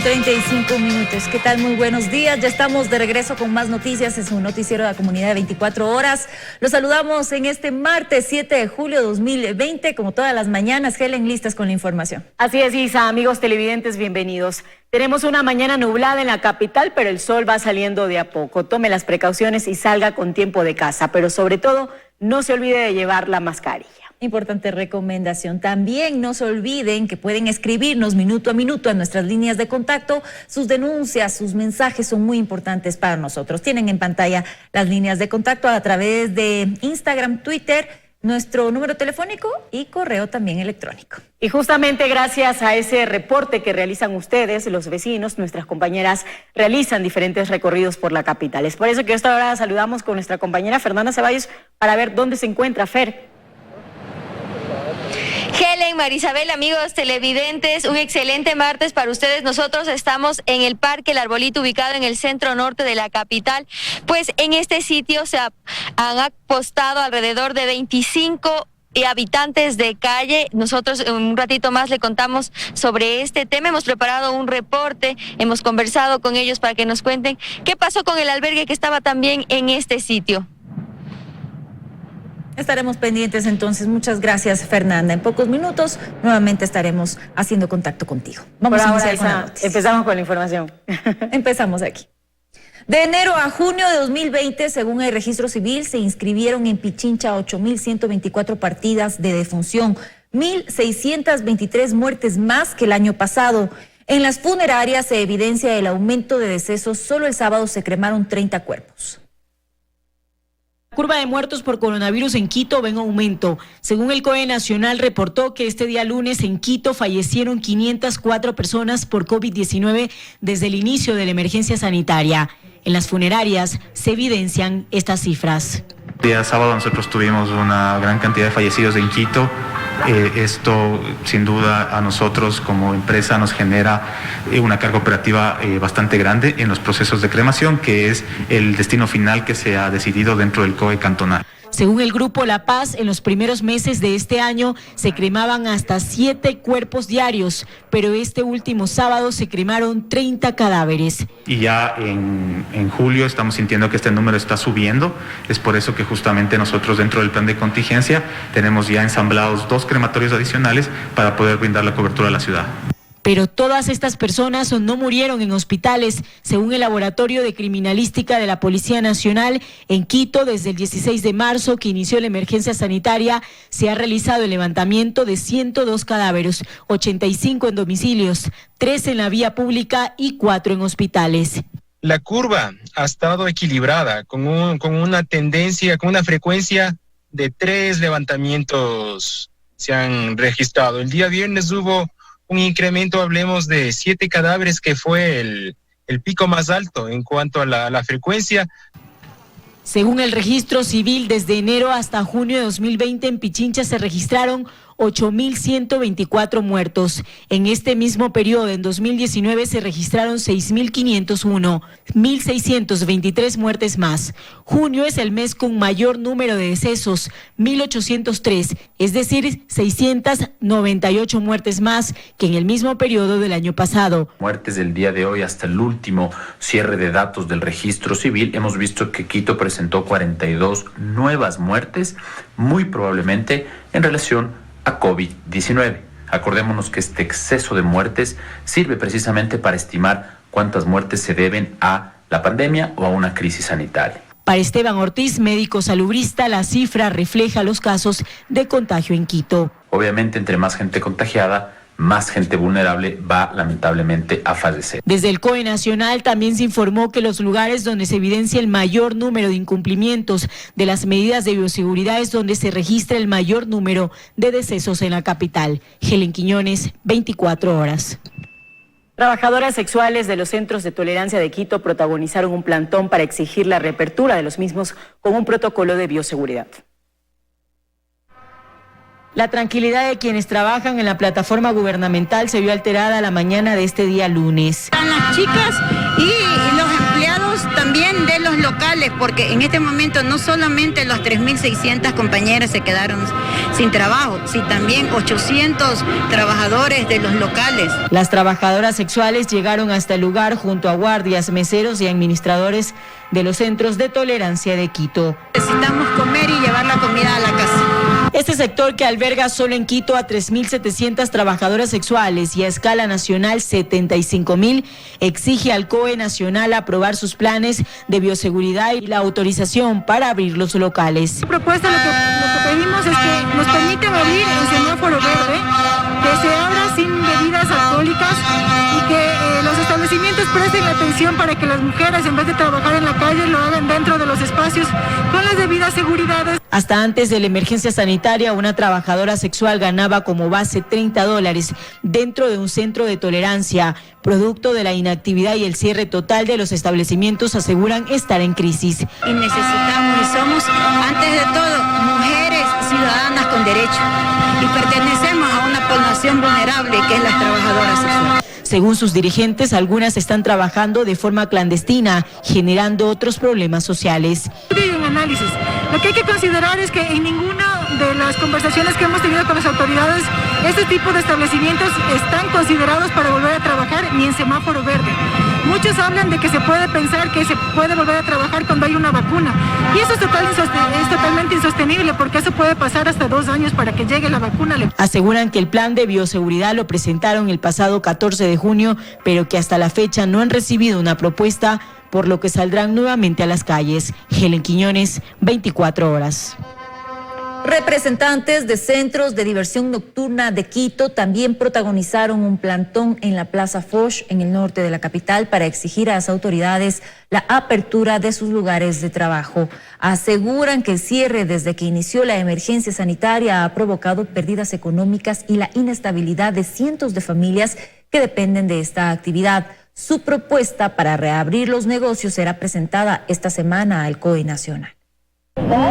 8:35. ¿Qué tal? Muy buenos días. Ya estamos de regreso con más noticias en su noticiero de la comunidad de 24 horas. Los saludamos en este martes 7 de julio de 2020. Como todas las mañanas, Helen, listas con la información. Así es, Isa. Amigos televidentes, bienvenidos. Tenemos una mañana nublada en la capital, pero el sol va saliendo de a poco. Tome las precauciones y salga con tiempo de casa, pero sobre todo, no se olvide de llevar la mascarilla. Importante recomendación. También no se olviden que pueden escribirnos minuto a minuto a nuestras líneas de contacto. Sus denuncias, sus mensajes son muy importantes para nosotros. Tienen en pantalla las líneas de contacto a través de Instagram, Twitter, nuestro número telefónico y correo también electrónico. Y justamente gracias a ese reporte que realizan ustedes, los vecinos, nuestras compañeras realizan diferentes recorridos por la capital. Es por eso que esta hora saludamos con nuestra compañera Fernanda Ceballos para ver dónde se encuentra Fer. Helen, Marisabel, amigos televidentes, un excelente martes para ustedes. Nosotros estamos en el Parque El Arbolito, ubicado en el centro norte de la capital. Pues en este sitio se han apostado alrededor de 25 habitantes de calle. Nosotros en un ratito más le contamos sobre este tema. Hemos preparado un reporte, hemos conversado con ellos para que nos cuenten qué pasó con el albergue que estaba también en este sitio. Estaremos pendientes entonces. Muchas gracias, Fernanda. En pocos minutos nuevamente estaremos haciendo contacto contigo. Vamos a iniciar con la noticia. Empezamos con la información. Empezamos aquí. De enero a junio de 2020, según el registro civil, se inscribieron en Pichincha 8.124 partidas de defunción, 1.623 muertes más que el año pasado. En las funerarias se evidencia el aumento de decesos. Solo el sábado se cremaron 30 cuerpos. La curva de muertos por coronavirus en Quito va en aumento. Según el COE Nacional, reportó que este día lunes en Quito fallecieron 504 personas por COVID-19 desde el inicio de la emergencia sanitaria. En las funerarias se evidencian estas cifras. El día sábado nosotros tuvimos una gran cantidad de fallecidos en Quito. Esto sin duda a nosotros como empresa nos genera una carga operativa bastante grande en los procesos de cremación, que es el destino final que se ha decidido dentro del COE cantonal. Según el Grupo La Paz, en los primeros meses de este año se cremaban hasta 7 cuerpos diarios, pero este último sábado se cremaron 30 cadáveres. Y ya en julio estamos sintiendo que este número está subiendo. Es por eso que justamente nosotros dentro del plan de contingencia tenemos ya ensamblados 2 crematorios adicionales para poder brindar la cobertura a la ciudad. Pero todas estas personas no murieron en hospitales. Según el Laboratorio de Criminalística de la Policía Nacional, en Quito, desde el 16 de marzo que inició la emergencia sanitaria, se ha realizado el levantamiento de 102 cadáveres, 85 en domicilios, 3 en la vía pública y 4 en hospitales. La curva ha estado equilibrada, con una tendencia, con una frecuencia de 3 levantamientos se han registrado. El día viernes hubo un incremento, hablemos de 7 cadáveres, que fue el pico más alto en cuanto a la frecuencia. Según el registro civil, desde enero hasta junio de 2020 en Pichincha se registraron 8.124 muertos. En este mismo periodo, en 2019, se registraron 6.501, 1.623 muertes más. Junio es el mes con mayor número de decesos, 1.803, es decir, 698 muertes más que en el mismo periodo del año pasado. Muertes del día de hoy hasta el último cierre de datos del registro civil, hemos visto que Quito presentó 42 nuevas muertes, muy probablemente en relación a COVID-19. Acordémonos que este exceso de muertes sirve precisamente para estimar cuántas muertes se deben a la pandemia o a una crisis sanitaria. Para Esteban Ortiz, médico salubrista, la cifra refleja los casos de contagio en Quito. Obviamente, entre más gente contagiada, más gente vulnerable va lamentablemente a fallecer. Desde el COE Nacional también se informó que los lugares donde se evidencia el mayor número de incumplimientos de las medidas de bioseguridad es donde se registra el mayor número de decesos en la capital. Helen Quiñones, 24 horas. Trabajadoras sexuales de los centros de tolerancia de Quito protagonizaron un plantón para exigir la reapertura de los mismos con un protocolo de bioseguridad. La tranquilidad de quienes trabajan en la plataforma gubernamental se vio alterada la mañana de este día lunes. Las chicas y los empleados también de los locales, porque en este momento no solamente los 3.600 compañeras se quedaron sin trabajo, sino también 800 trabajadores de los locales. Las trabajadoras sexuales llegaron hasta el lugar junto a guardias, meseros y administradores de los centros de tolerancia de Quito. Necesitamos comer y llevar la comida a la casa. Este sector, que alberga solo en Quito a 3.700 trabajadoras sexuales y a escala nacional 75.000, exige al COE Nacional aprobar sus planes de bioseguridad y la autorización para abrir los locales. La propuesta, lo que pedimos es que nos permiten abrir el semáforo verde, que se abra sin bebidas alcohólicas y que los establecimientos presten atención para que las mujeres, en vez de trabajar en la calle, lo hagan dentro de los espacios con las debidas seguridades. Hasta antes de la emergencia sanitaria, una trabajadora sexual ganaba como base $30 dentro de un centro de tolerancia. Producto de la inactividad y el cierre total de los establecimientos, aseguran estar en crisis. Y necesitamos, y somos, antes de todo, mujeres ciudadanas con derecho. Y pertenecemos a una población vulnerable que es las trabajadoras sexuales. Según sus dirigentes, algunas están trabajando de forma clandestina, generando otros problemas sociales. En análisis, lo que hay que considerar es que en ninguna de las conversaciones que hemos tenido con las autoridades, este tipo de establecimientos están considerados para volver a trabajar ni en semáforo verde. Muchos hablan de que se puede pensar que se puede volver a trabajar cuando hay una vacuna. Y eso es totalmente insostenible, porque eso puede pasar hasta 2 años para que llegue la vacuna. Aseguran que el plan de bioseguridad lo presentaron el pasado 14 de junio, pero que hasta la fecha no han recibido una propuesta, por lo que saldrán nuevamente a las calles. Helen Quiñones, 24 horas. Representantes de centros de diversión nocturna de Quito también protagonizaron un plantón en la Plaza Foch, en el norte de la capital, para exigir a las autoridades la apertura de sus lugares de trabajo. Aseguran que el cierre desde que inició la emergencia sanitaria ha provocado pérdidas económicas y la inestabilidad de cientos de familias que dependen de esta actividad. Su propuesta para reabrir los negocios será presentada esta semana al COE Nacional.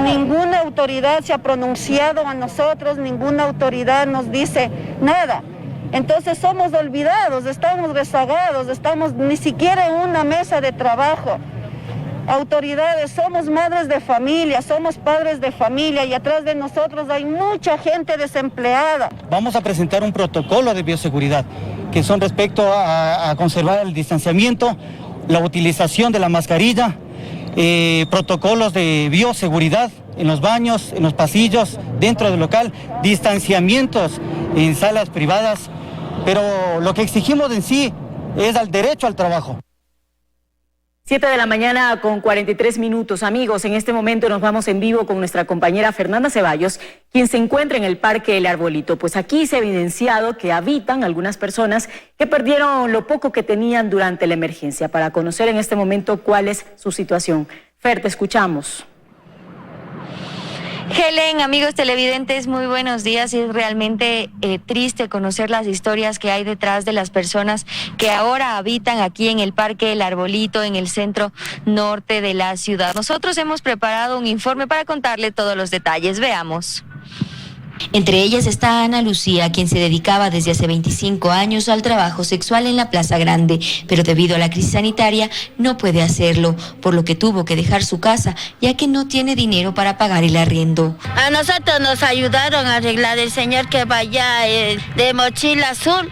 Ninguna autoridad se ha pronunciado a nosotros, ninguna autoridad nos dice nada. Entonces somos olvidados, estamos rezagados, estamos ni siquiera en una mesa de trabajo. Autoridades, somos madres de familia, somos padres de familia y atrás de nosotros hay mucha gente desempleada. Vamos a presentar un protocolo de bioseguridad que son respecto a conservar el distanciamiento, la utilización de la mascarilla, protocolos de bioseguridad en los baños, en los pasillos, dentro del local, distanciamientos en salas privadas, pero lo que exigimos en sí es el derecho al trabajo. 7 de la mañana con 43 minutos. Amigos, en este momento nos vamos en vivo con nuestra compañera Fernanda Ceballos, quien se encuentra en el Parque El Arbolito. Pues aquí se ha evidenciado que habitan algunas personas que perdieron lo poco que tenían durante la emergencia. Para conocer en este momento cuál es su situación. Fer, te escuchamos. Helen, amigos televidentes, muy buenos días. Es realmente triste conocer las historias que hay detrás de las personas que ahora habitan aquí en el Parque El Arbolito, en el centro norte de la ciudad. Nosotros hemos preparado un informe para contarle todos los detalles. Veamos. Entre ellas está Ana Lucía, quien se dedicaba desde hace 25 años al trabajo sexual en la Plaza Grande, pero debido a la crisis sanitaria no puede hacerlo, por lo que tuvo que dejar su casa, ya que no tiene dinero para pagar el arriendo. A nosotros nos ayudaron a arreglar el señor que vaya de mochila azul.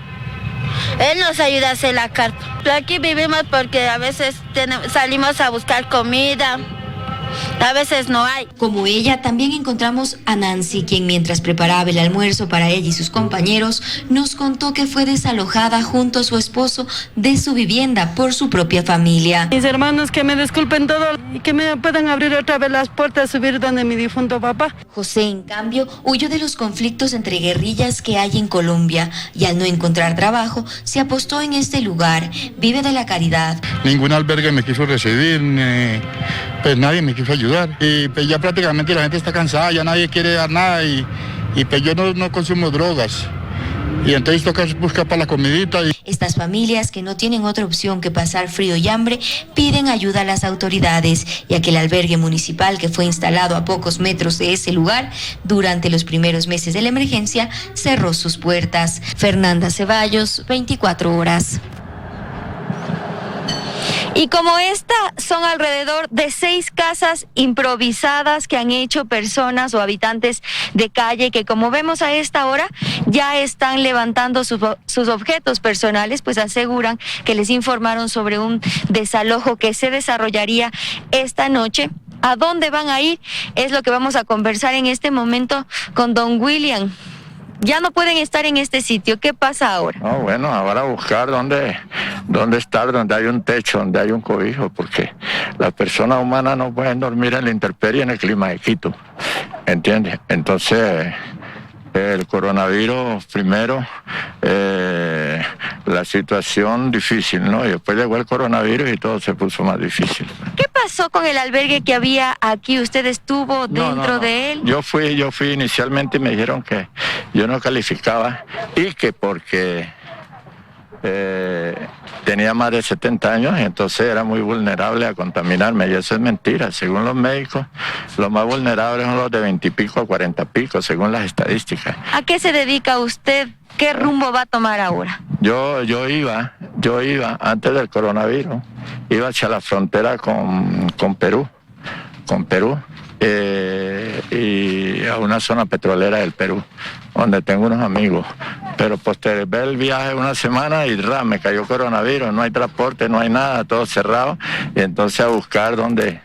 Él nos ayuda a hacer la carta. Aquí vivimos porque a veces salimos a buscar comida. A veces no hay. Como ella, también encontramos a Nancy, quien mientras preparaba el almuerzo para ella y sus compañeros, nos contó que fue desalojada junto a su esposo de su vivienda por su propia familia. Mis hermanos, que me disculpen todo y que me puedan abrir otra vez las puertas, subir donde mi difunto papá. José, en cambio, huyó de los conflictos entre guerrillas que hay en Colombia y al no encontrar trabajo, se apostó en este lugar. Vive de la caridad. Ningún albergue me quiso recibir, pues nadie me quiso ayudar. Y pues ya prácticamente la gente está cansada, ya nadie quiere dar nada y pues yo no consumo drogas. Y entonces toca buscar para la comidita. Estas familias, que no tienen otra opción que pasar frío y hambre, piden ayuda a las autoridades, ya que el albergue municipal, que fue instalado a pocos metros de ese lugar durante los primeros meses de la emergencia, cerró sus puertas. Fernanda Ceballos, 24 horas. Y como esta, son alrededor de 6 casas improvisadas que han hecho personas o habitantes de calle que, como vemos a esta hora, ya están levantando sus objetos personales, pues aseguran que les informaron sobre un desalojo que se desarrollaría esta noche. ¿A dónde van a ir? Es lo que vamos a conversar en este momento con don William. Ya no pueden estar en este sitio. ¿Qué pasa ahora? No, bueno, ahora buscar dónde estar, donde hay un techo, donde hay un cobijo, porque las personas humanas no pueden dormir en la intemperie en el clima de Quito, ¿entiendes? Entonces, el coronavirus primero, la situación difícil, ¿no? Y después llegó el coronavirus y todo se puso más difícil. ¿Qué pasó con el albergue que había aquí? ¿Usted estuvo dentro de él? Yo fui inicialmente y me dijeron que yo no calificaba y que porque tenía más de 70 años y entonces era muy vulnerable a contaminarme, y eso es mentira. Según los médicos, los más vulnerables son los de 20 y pico a 40 y pico, según las estadísticas. ¿A qué se dedica usted? ¿Qué rumbo va a tomar ahora? Yo iba antes del coronavirus, iba hacia la frontera con Perú, y a una zona petrolera del Perú, donde tengo unos amigos. Pero postergué el viaje una semana y me cayó coronavirus, no hay transporte, no hay nada, todo cerrado, y entonces a buscar dónde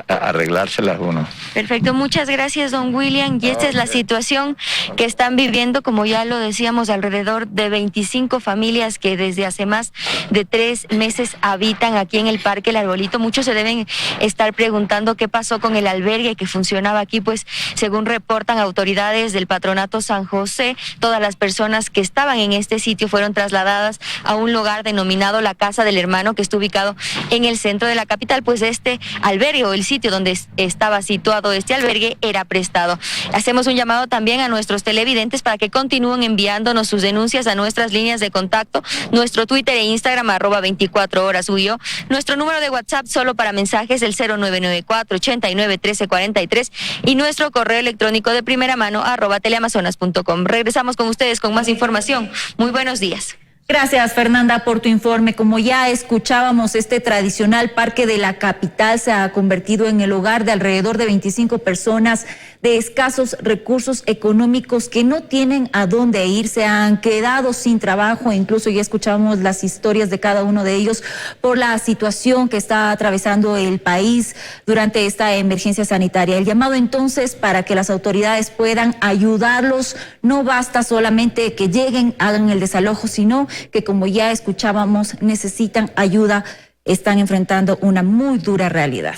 arreglárselas uno. Perfecto, muchas gracias, don William. Y esta es la situación que están viviendo, como ya lo decíamos, alrededor de 25 familias que desde hace más de 3 meses habitan aquí en el Parque El Arbolito. Muchos se deben estar preguntando qué pasó con el albergue que funcionaba aquí, pues según reportan autoridades del Patronato San José, todas las personas que estaban en este sitio fueron trasladadas a un lugar denominado la Casa del Hermano, que está ubicado en el centro de la capital, pues este albergue o el sitio donde estaba situado este albergue era prestado. Hacemos un llamado también a nuestros televidentes para que continúen enviándonos sus denuncias a nuestras líneas de contacto, nuestro Twitter e Instagram @24horas UIO, nuestro número de WhatsApp solo para mensajes el 0994-891343 y nuestro correo electrónico de primera mano @teleamazonas.com. Regresamos con ustedes con más información. Muy buenos días. Gracias, Fernanda, por tu informe. Como ya escuchábamos, este tradicional parque de la capital se ha convertido en el hogar de alrededor de 25 personas de escasos recursos económicos que no tienen a dónde ir, se han quedado sin trabajo, incluso ya escuchamos las historias de cada uno de ellos por la situación que está atravesando el país durante esta emergencia sanitaria. El llamado entonces para que las autoridades puedan ayudarlos, no basta solamente que lleguen, hagan el desalojo, sino que, como ya escuchábamos, necesitan ayuda, están enfrentando una muy dura realidad.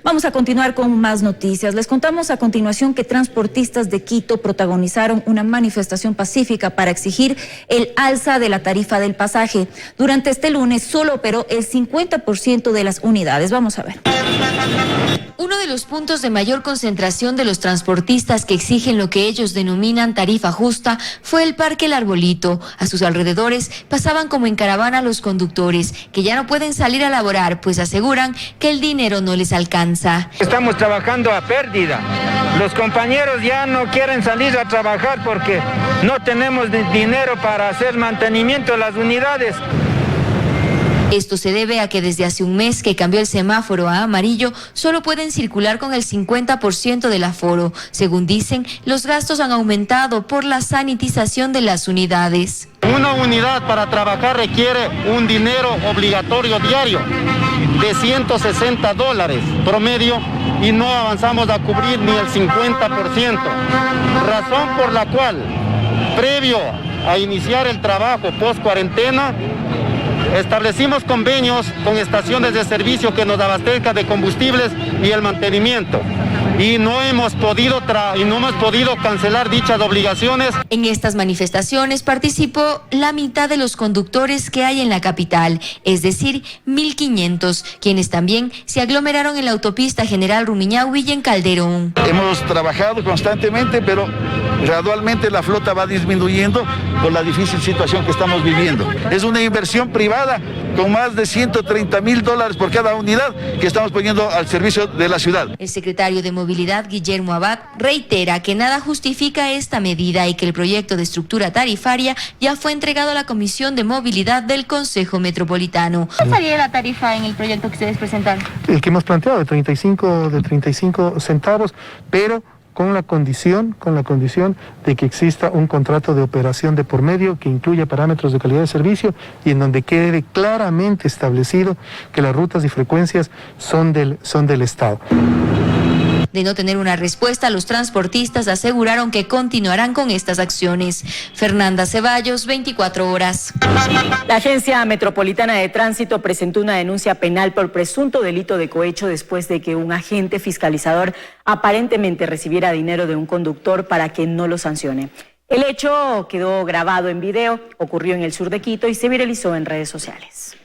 Vamos a continuar con más noticias. Les contamos a continuación que transportistas de Quito protagonizaron una manifestación pacífica para exigir el alza de la tarifa del pasaje. Durante este lunes solo operó el 50% de las unidades. Vamos a ver. Uno de los puntos de mayor concentración de los transportistas que exigen lo que ellos denominan tarifa justa fue el Parque El Arbolito. A sus alrededores pasaban como en caravana los conductores, que ya no pueden salir a laborar, pues aseguran que el dinero no les alcanza. Estamos trabajando a pérdida. Los compañeros ya no quieren salir a trabajar porque no tenemos dinero para hacer mantenimiento de las unidades. Esto se debe a que desde hace un mes que cambió el semáforo a amarillo, solo pueden circular con el 50% del aforo. Según dicen, los gastos han aumentado por la sanitización de las unidades. Una unidad para trabajar requiere un dinero obligatorio diario de $160 promedio y no avanzamos a cubrir ni el 50%. Razón por la cual, previo a iniciar el trabajo post cuarentena, establecimos convenios con estaciones de servicio que nos abastezcan de combustibles y el mantenimiento. Y no hemos podido cancelar dichas obligaciones. En estas manifestaciones participó la mitad de los conductores que hay en la capital, es decir, 1.500, quienes también se aglomeraron en la autopista General Rumiñahui y en Calderón. Hemos trabajado constantemente, pero gradualmente la flota va disminuyendo por la difícil situación que estamos viviendo. Es una inversión privada con más de $130,000 por cada unidad que estamos poniendo al servicio de la ciudad. El secretario de Movilidad, Guillermo Abad, reitera que nada justifica esta medida y que el proyecto de estructura tarifaria ya fue entregado a la Comisión de Movilidad del Consejo Metropolitano. ¿Cuál sería la tarifa en el proyecto que ustedes presentaron? El que hemos planteado de 35 centavos, pero con la condición de que exista un contrato de operación de por medio que incluya parámetros de calidad de servicio y en donde quede claramente establecido que las rutas y frecuencias son del Estado. De no tener una respuesta, los transportistas aseguraron que continuarán con estas acciones. Fernanda Ceballos, 24 horas. La Agencia Metropolitana de Tránsito presentó una denuncia penal por presunto delito de cohecho después de que un agente fiscalizador aparentemente recibiera dinero de un conductor para que no lo sancione. El hecho quedó grabado en video, ocurrió en el sur de Quito y se viralizó en redes sociales.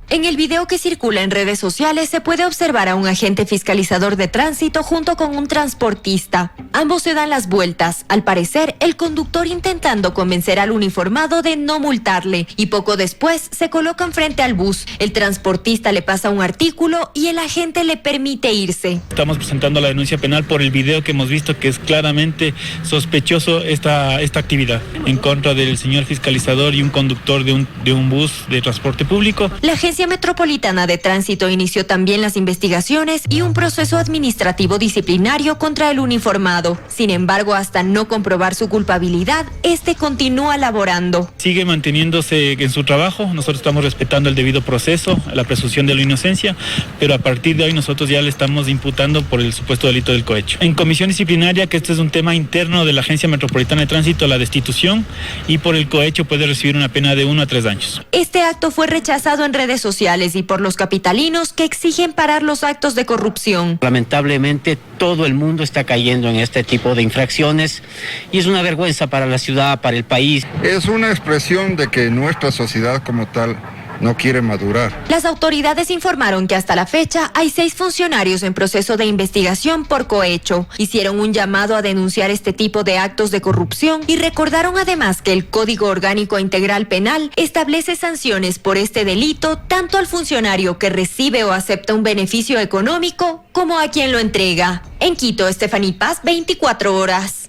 En el video que circula en redes sociales se puede observar a un agente fiscalizador de tránsito junto con un transportista. Ambos se dan las vueltas, al parecer el conductor intentando convencer al uniformado de no multarle y poco después se colocan frente al bus. El transportista le pasa un artículo y el agente le permite irse. Estamos presentando la denuncia penal por el video que hemos visto que es claramente sospechoso esta actividad en contra del señor fiscalizador y un conductor de un bus de transporte público. La Agencia Metropolitana de Tránsito inició también las investigaciones y un proceso administrativo disciplinario contra el uniformado. Sin embargo, hasta no comprobar su culpabilidad, este continúa laborando. Sigue manteniéndose en su trabajo, nosotros estamos respetando el debido proceso, la presunción de la inocencia, pero a partir de hoy nosotros ya le estamos imputando por el supuesto delito del cohecho. En comisión disciplinaria, que este es un tema interno de la Agencia Metropolitana de Tránsito, la destitución, y por el cohecho puede recibir una pena de 1 a 3 años. Este acto fue rechazado en redes sociales y por los capitalinos que exigen parar los actos de corrupción. Lamentablemente todo el mundo está cayendo en este tipo de infracciones y es una vergüenza para la ciudad, para el país. Es una expresión de que nuestra sociedad como tal no quiere madurar. Las autoridades informaron que hasta la fecha hay 6 funcionarios en proceso de investigación por cohecho. Hicieron un llamado a denunciar este tipo de actos de corrupción y recordaron además que el Código Orgánico Integral Penal establece sanciones por este delito tanto al funcionario que recibe o acepta un beneficio económico como a quien lo entrega. En Quito, Estefaní Paz, 24 horas.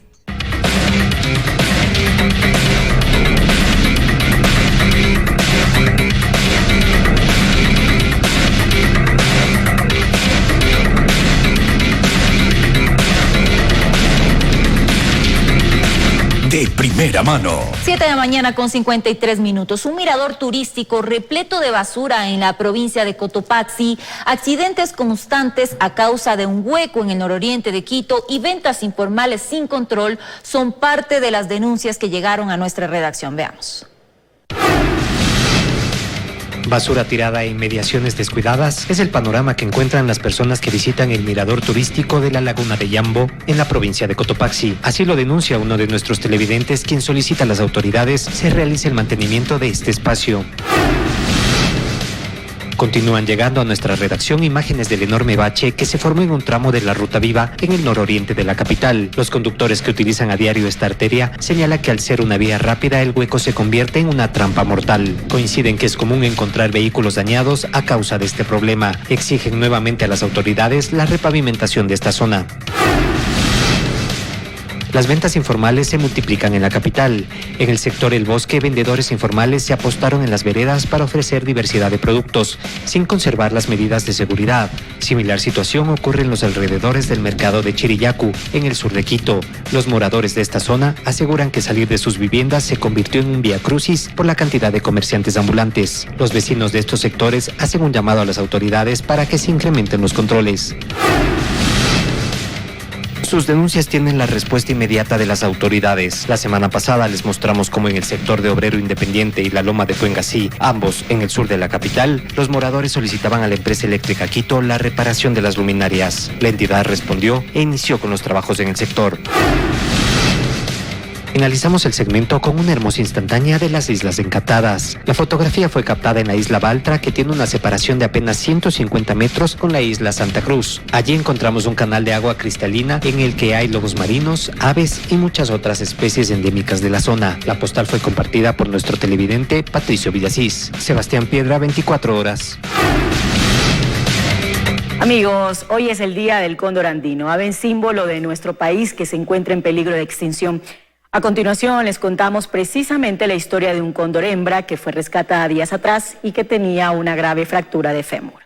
De primera mano. 7 de la mañana con 53 minutos. Un mirador turístico repleto de basura en la provincia de Cotopaxi, accidentes constantes a causa de un hueco en el nororiente de Quito y ventas informales sin control son parte de las denuncias que llegaron a nuestra redacción. Veamos. Basura tirada en inmediaciones descuidadas es el panorama que encuentran las personas que visitan el mirador turístico de la Laguna de Yambo en la provincia de Cotopaxi. Así lo denuncia uno de nuestros televidentes, quien solicita a las autoridades se realice el mantenimiento de este espacio. Continúan llegando a nuestra redacción imágenes del enorme bache que se formó en un tramo de la Ruta Viva en el nororiente de la capital. Los conductores que utilizan a diario esta arteria señalan que al ser una vía rápida el hueco se convierte en una trampa mortal. Coinciden que es común encontrar vehículos dañados a causa de este problema. Exigen nuevamente a las autoridades la repavimentación de esta zona. Las ventas informales se multiplican en la capital. En el sector El Bosque, vendedores informales se apostaron en las veredas para ofrecer diversidad de productos, sin conservar las medidas de seguridad. Similar situación ocurre en los alrededores del mercado de Chiriyacu, en el sur de Quito. Los moradores de esta zona aseguran que salir de sus viviendas se convirtió en un viacrucis por la cantidad de comerciantes ambulantes. Los vecinos de estos sectores hacen un llamado a las autoridades para que se incrementen los controles. Sus denuncias tienen la respuesta inmediata de las autoridades. La semana pasada les mostramos cómo en el sector de Obrero Independiente y la Loma de Fuengasí, ambos en el sur de la capital, los moradores solicitaban a la empresa eléctrica Quito la reparación de las luminarias. La entidad respondió e inició con los trabajos en el sector. Finalizamos el segmento con una hermosa instantánea de las Islas Encantadas. La fotografía fue captada en la isla Baltra, que tiene una separación de apenas 150 metros con la isla Santa Cruz. Allí encontramos un canal de agua cristalina en el que hay lobos marinos, aves y muchas otras especies endémicas de la zona. La postal fue compartida por nuestro televidente Patricio Villasís. Sebastián Piedra, 24 horas. Amigos, hoy es el Día del Cóndor Andino, ave símbolo de nuestro país que se encuentra en peligro de extinción. A continuación les contamos precisamente la historia de un cóndor hembra que fue rescatada días atrás y que tenía una grave fractura de fémur.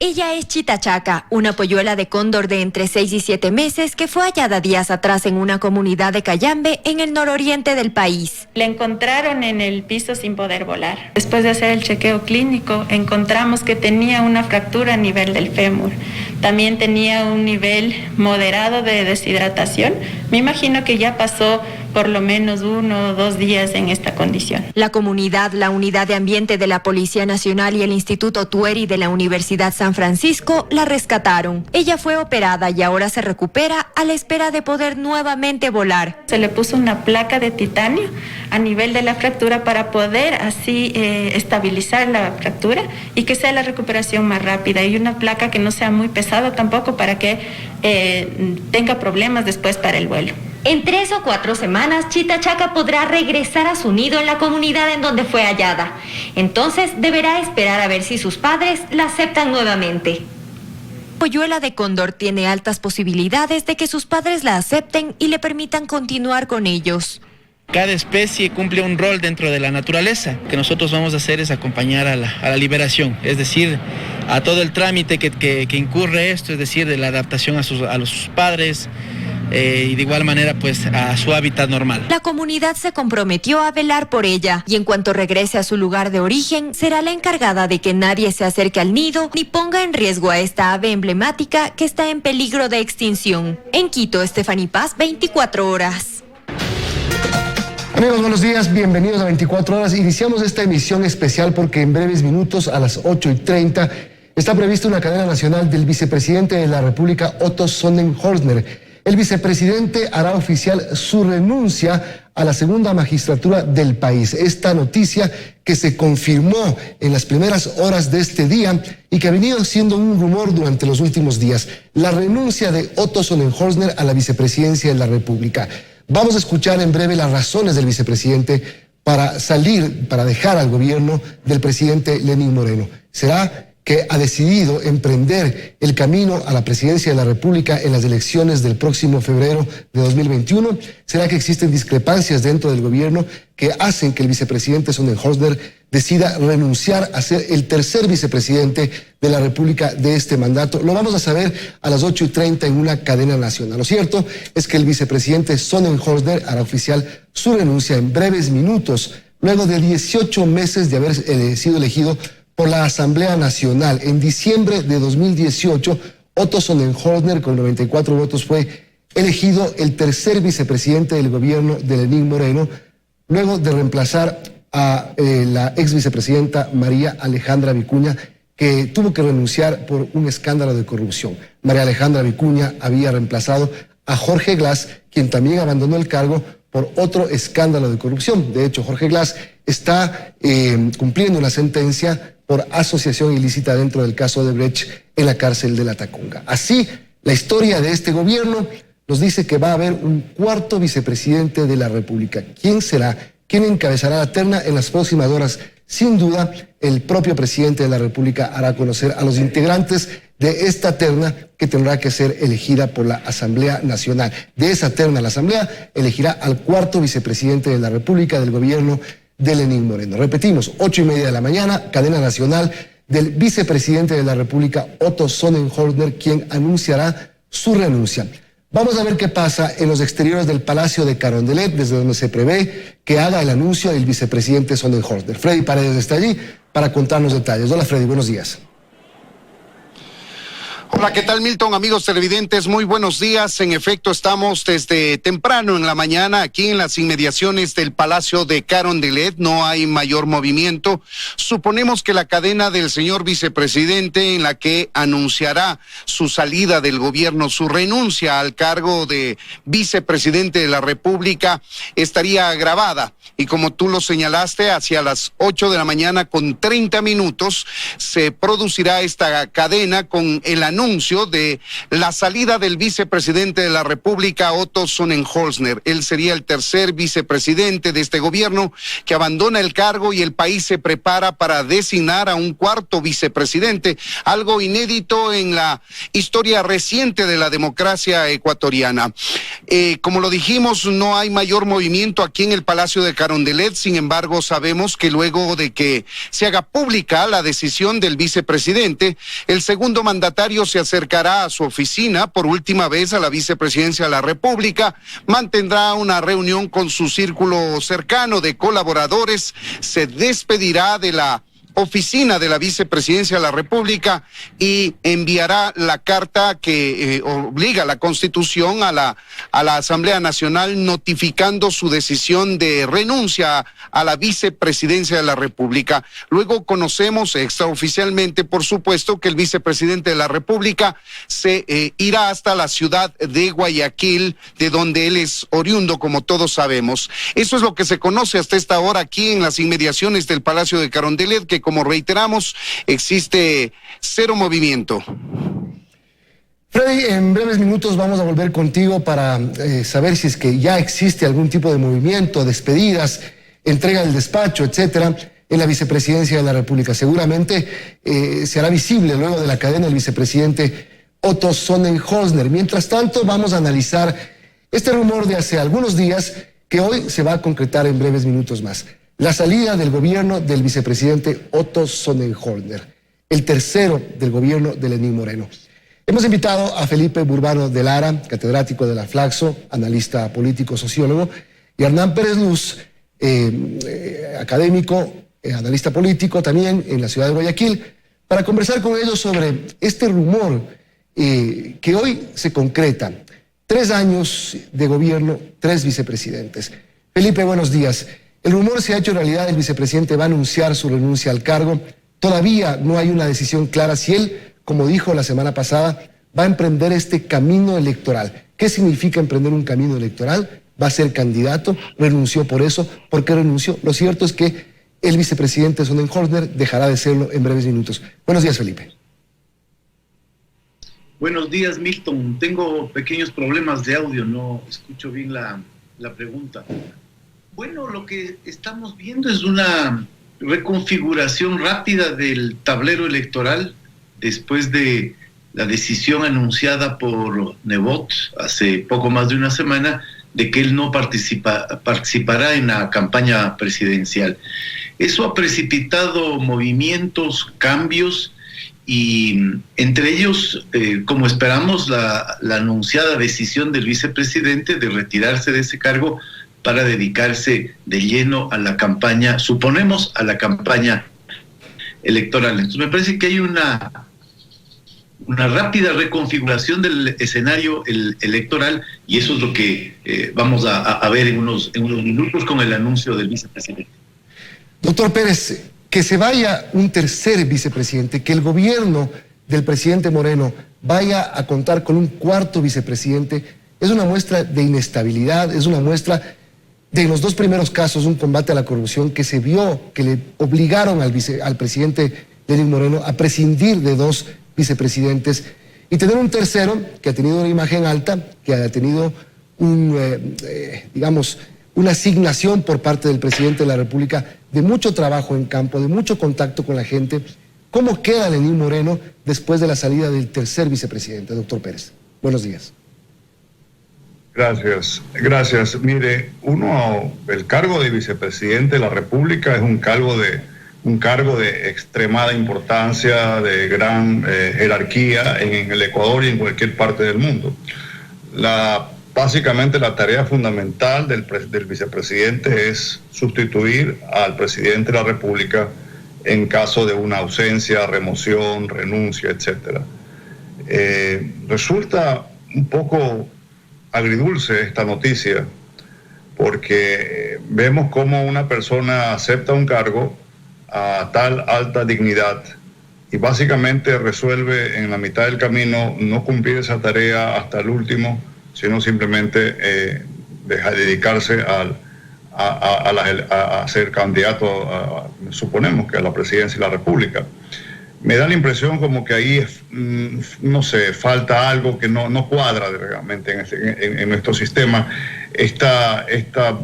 Ella es Chitachaca, una polluela de cóndor de entre 6 y 7 meses que fue hallada días atrás en una comunidad de Cayambe, en el nororiente del país. La encontraron en el piso sin poder volar. Después de hacer el chequeo clínico, encontramos que tenía una fractura a nivel del fémur. También tenía un nivel moderado de deshidratación. Me imagino que ya pasó por lo menos 1 o 2 días en esta condición. La comunidad, la Unidad de Ambiente de la Policía Nacional y el Instituto Tueri de la Universidad San Francisco la rescataron. Ella fue operada y ahora se recupera a la espera de poder nuevamente volar. Se le puso una placa de titanio a nivel de la fractura para poder así estabilizar la fractura y que sea la recuperación más rápida, y una placa que no sea muy pesada tampoco para que tenga problemas después para el vuelo. En 3 o 4 semanas, Chitachaca podrá regresar a su nido en la comunidad en donde fue hallada. Entonces deberá esperar a ver si sus padres la aceptan nuevamente. La polluela de cóndor tiene altas posibilidades de que sus padres la acepten y le permitan continuar con ellos. Cada especie cumple un rol dentro de la naturaleza. Lo que nosotros vamos a hacer es acompañar a la liberación, es decir, a todo el trámite que incurre esto, es decir, de la adaptación a los padres, y de igual manera pues a su hábitat normal. La comunidad se comprometió a velar por ella y en cuanto regrese a su lugar de origen será la encargada de que nadie se acerque al nido ni ponga en riesgo a esta ave emblemática que está en peligro de extinción. En Quito, Stephanie Paz, 24 horas. Amigos, buenos días, bienvenidos a 24 horas. Iniciamos esta emisión especial porque en breves minutos a las 8:30 está prevista una cadena nacional del vicepresidente de la República, Otto Sonnenhorstner. El vicepresidente hará oficial su renuncia a la segunda magistratura del país. Esta noticia que se confirmó en las primeras horas de este día y que ha venido siendo un rumor durante los últimos días. La renuncia de Otto Sonnenhorstner a la vicepresidencia de la República. Vamos a escuchar en breve las razones del vicepresidente para salir, para dejar al gobierno del presidente Lenín Moreno. ¿Será que ha decidido emprender el camino a la presidencia de la República en las elecciones del próximo febrero de 2021? ¿Será que existen discrepancias dentro del gobierno que hacen que el vicepresidente Sonnenhorstner decida renunciar a ser el tercer vicepresidente de la República de este mandato? Lo vamos a saber a las 8:30 en una cadena nacional. Lo cierto es que el vicepresidente Sonnenhorstner hará oficial su renuncia en breves minutos, luego de 18 meses de haber sido elegido por la Asamblea Nacional. En diciembre de 2018, Otto Sonnenhorstner, con 94 votos, fue elegido el tercer vicepresidente del gobierno de Lenín Moreno, luego de reemplazar a la ex vicepresidenta María Alejandra Vicuña, que tuvo que renunciar por un escándalo de corrupción. María Alejandra Vicuña había reemplazado a Jorge Glass, quien también abandonó el cargo por otro escándalo de corrupción. De hecho, Jorge Glass está cumpliendo una sentencia por asociación ilícita dentro del caso de Brecht en la cárcel de La Tacunga. Así, la historia de este gobierno nos dice que va a haber un cuarto vicepresidente de la República. ¿Quién será? ¿Quién encabezará la terna en las próximas horas? Sin duda, el propio presidente de la República hará conocer a los integrantes de esta terna que tendrá que ser elegida por la Asamblea Nacional. De esa terna, la Asamblea elegirá al cuarto vicepresidente de la República del gobierno de Lenín Moreno. Repetimos, 8:30 de la mañana, cadena nacional del vicepresidente de la República, Otto Sonnenhorstner, quien anunciará su renuncia. Vamos a ver qué pasa en los exteriores del Palacio de Carondelet, desde donde se prevé que haga el anuncio del vicepresidente Sonnenhorstner. Freddy Paredes está allí para contarnos detalles. Hola Freddy, buenos días. Hola, ¿qué tal, Milton? Amigos televidentes, muy buenos días. En efecto, estamos desde temprano en la mañana aquí en las inmediaciones del Palacio de Carondelet. No hay mayor movimiento. Suponemos que la cadena del señor vicepresidente, en la que anunciará su salida del gobierno, su renuncia al cargo de vicepresidente de la República, estaría grabada. Y como tú lo señalaste, hacia las 8 de la mañana con 30 minutos se producirá esta cadena con el anuncio anuncio de la salida del vicepresidente de la República, Otto Sonnenholzner. Él sería el tercer vicepresidente de este gobierno que abandona el cargo y el país se prepara para designar a un cuarto vicepresidente, algo inédito en la historia reciente de la democracia ecuatoriana. Como lo dijimos, no hay mayor movimiento aquí en el Palacio de Carondelet. Sin embargo, sabemos que luego de que se haga pública la decisión del vicepresidente, el segundo mandatario se acercará a su oficina por última vez a la vicepresidencia de la República, mantendrá una reunión con su círculo cercano de colaboradores, se despedirá de la oficina de la vicepresidencia de la República y enviará la carta que obliga a la Constitución a la Asamblea Nacional notificando su decisión de renuncia a la vicepresidencia de la República. Luego conocemos extraoficialmente, por supuesto, que el vicepresidente de la República se irá hasta la ciudad de Guayaquil, de donde él es oriundo, como todos sabemos. Eso es lo que se conoce hasta esta hora aquí en las inmediaciones del Palacio de Carondelet, que como reiteramos, existe cero movimiento. Freddy, en breves minutos vamos a volver contigo para saber si es que ya existe algún tipo de movimiento, despedidas, entrega del despacho, etcétera, en la vicepresidencia de la República. Seguramente se hará visible luego de la cadena del vicepresidente Otto Sonnenholzner. Mientras tanto, vamos a analizar este rumor de hace algunos días que hoy se va a concretar en breves minutos más. La salida del gobierno del vicepresidente Otto Sonnenholzner, el tercero del gobierno de Lenín Moreno. Hemos invitado a Felipe Burbano de Lara, catedrático de la Flaxo, analista político, sociólogo, y Hernán Pérez Luz, académico, analista político también en la ciudad de Guayaquil, para conversar con ellos sobre este rumor que hoy se concreta. 3 años de gobierno, 3 vicepresidentes. Felipe, buenos días. El rumor se ha hecho realidad, el vicepresidente va a anunciar su renuncia al cargo. Todavía no hay una decisión clara si él, como dijo la semana pasada, va a emprender este camino electoral. ¿Qué significa emprender un camino electoral? Va a ser candidato, renunció por eso. ¿Por qué renunció? Lo cierto es que el vicepresidente Sonnenholzner dejará de serlo en breves minutos. Buenos días, Felipe. Buenos días, Milton. Tengo pequeños problemas de audio, no escucho bien la pregunta. Bueno, lo que estamos viendo es una reconfiguración rápida del tablero electoral después de la decisión anunciada por Nebot hace poco más de una semana de que él no participará en la campaña presidencial. Eso ha precipitado movimientos, cambios, y entre ellos, como esperamos, la anunciada decisión del vicepresidente de retirarse de ese cargo para dedicarse de lleno a la campaña, suponemos, a la campaña electoral. Entonces me parece que hay una rápida reconfiguración del escenario electoral, y eso es lo que vamos a ver en unos minutos con el anuncio del vicepresidente. Doctor Pérez, que se vaya un tercer vicepresidente, que el gobierno del presidente Moreno vaya a contar con un cuarto vicepresidente, es una muestra de inestabilidad, es una muestra de, en los 2 primeros casos, un combate a la corrupción que se vio, que le obligaron al presidente Lenín Moreno a prescindir de 2 vicepresidentes y tener un tercero que ha tenido una imagen alta, que ha tenido una asignación por parte del presidente de la República de mucho trabajo en campo, de mucho contacto con la gente. ¿Cómo queda Lenín Moreno después de la salida del tercer vicepresidente, doctor Pérez? Buenos días. Gracias. Mire, el cargo de vicepresidente de la República es un cargo de extremada importancia, de gran jerarquía en el Ecuador y en cualquier parte del mundo. Básicamente la tarea fundamental del vicepresidente es sustituir al presidente de la República en caso de una ausencia, remoción, renuncia, etc. Resulta un poco agridulce esta noticia, porque vemos cómo una persona acepta un cargo a tal alta dignidad y básicamente resuelve en la mitad del camino no cumplir esa tarea hasta el último, sino simplemente dedicarse a ser candidato, suponemos que a la presidencia de la República. me da la impresión como que ahí, no sé, falta algo que no cuadra realmente en nuestro sistema. Esta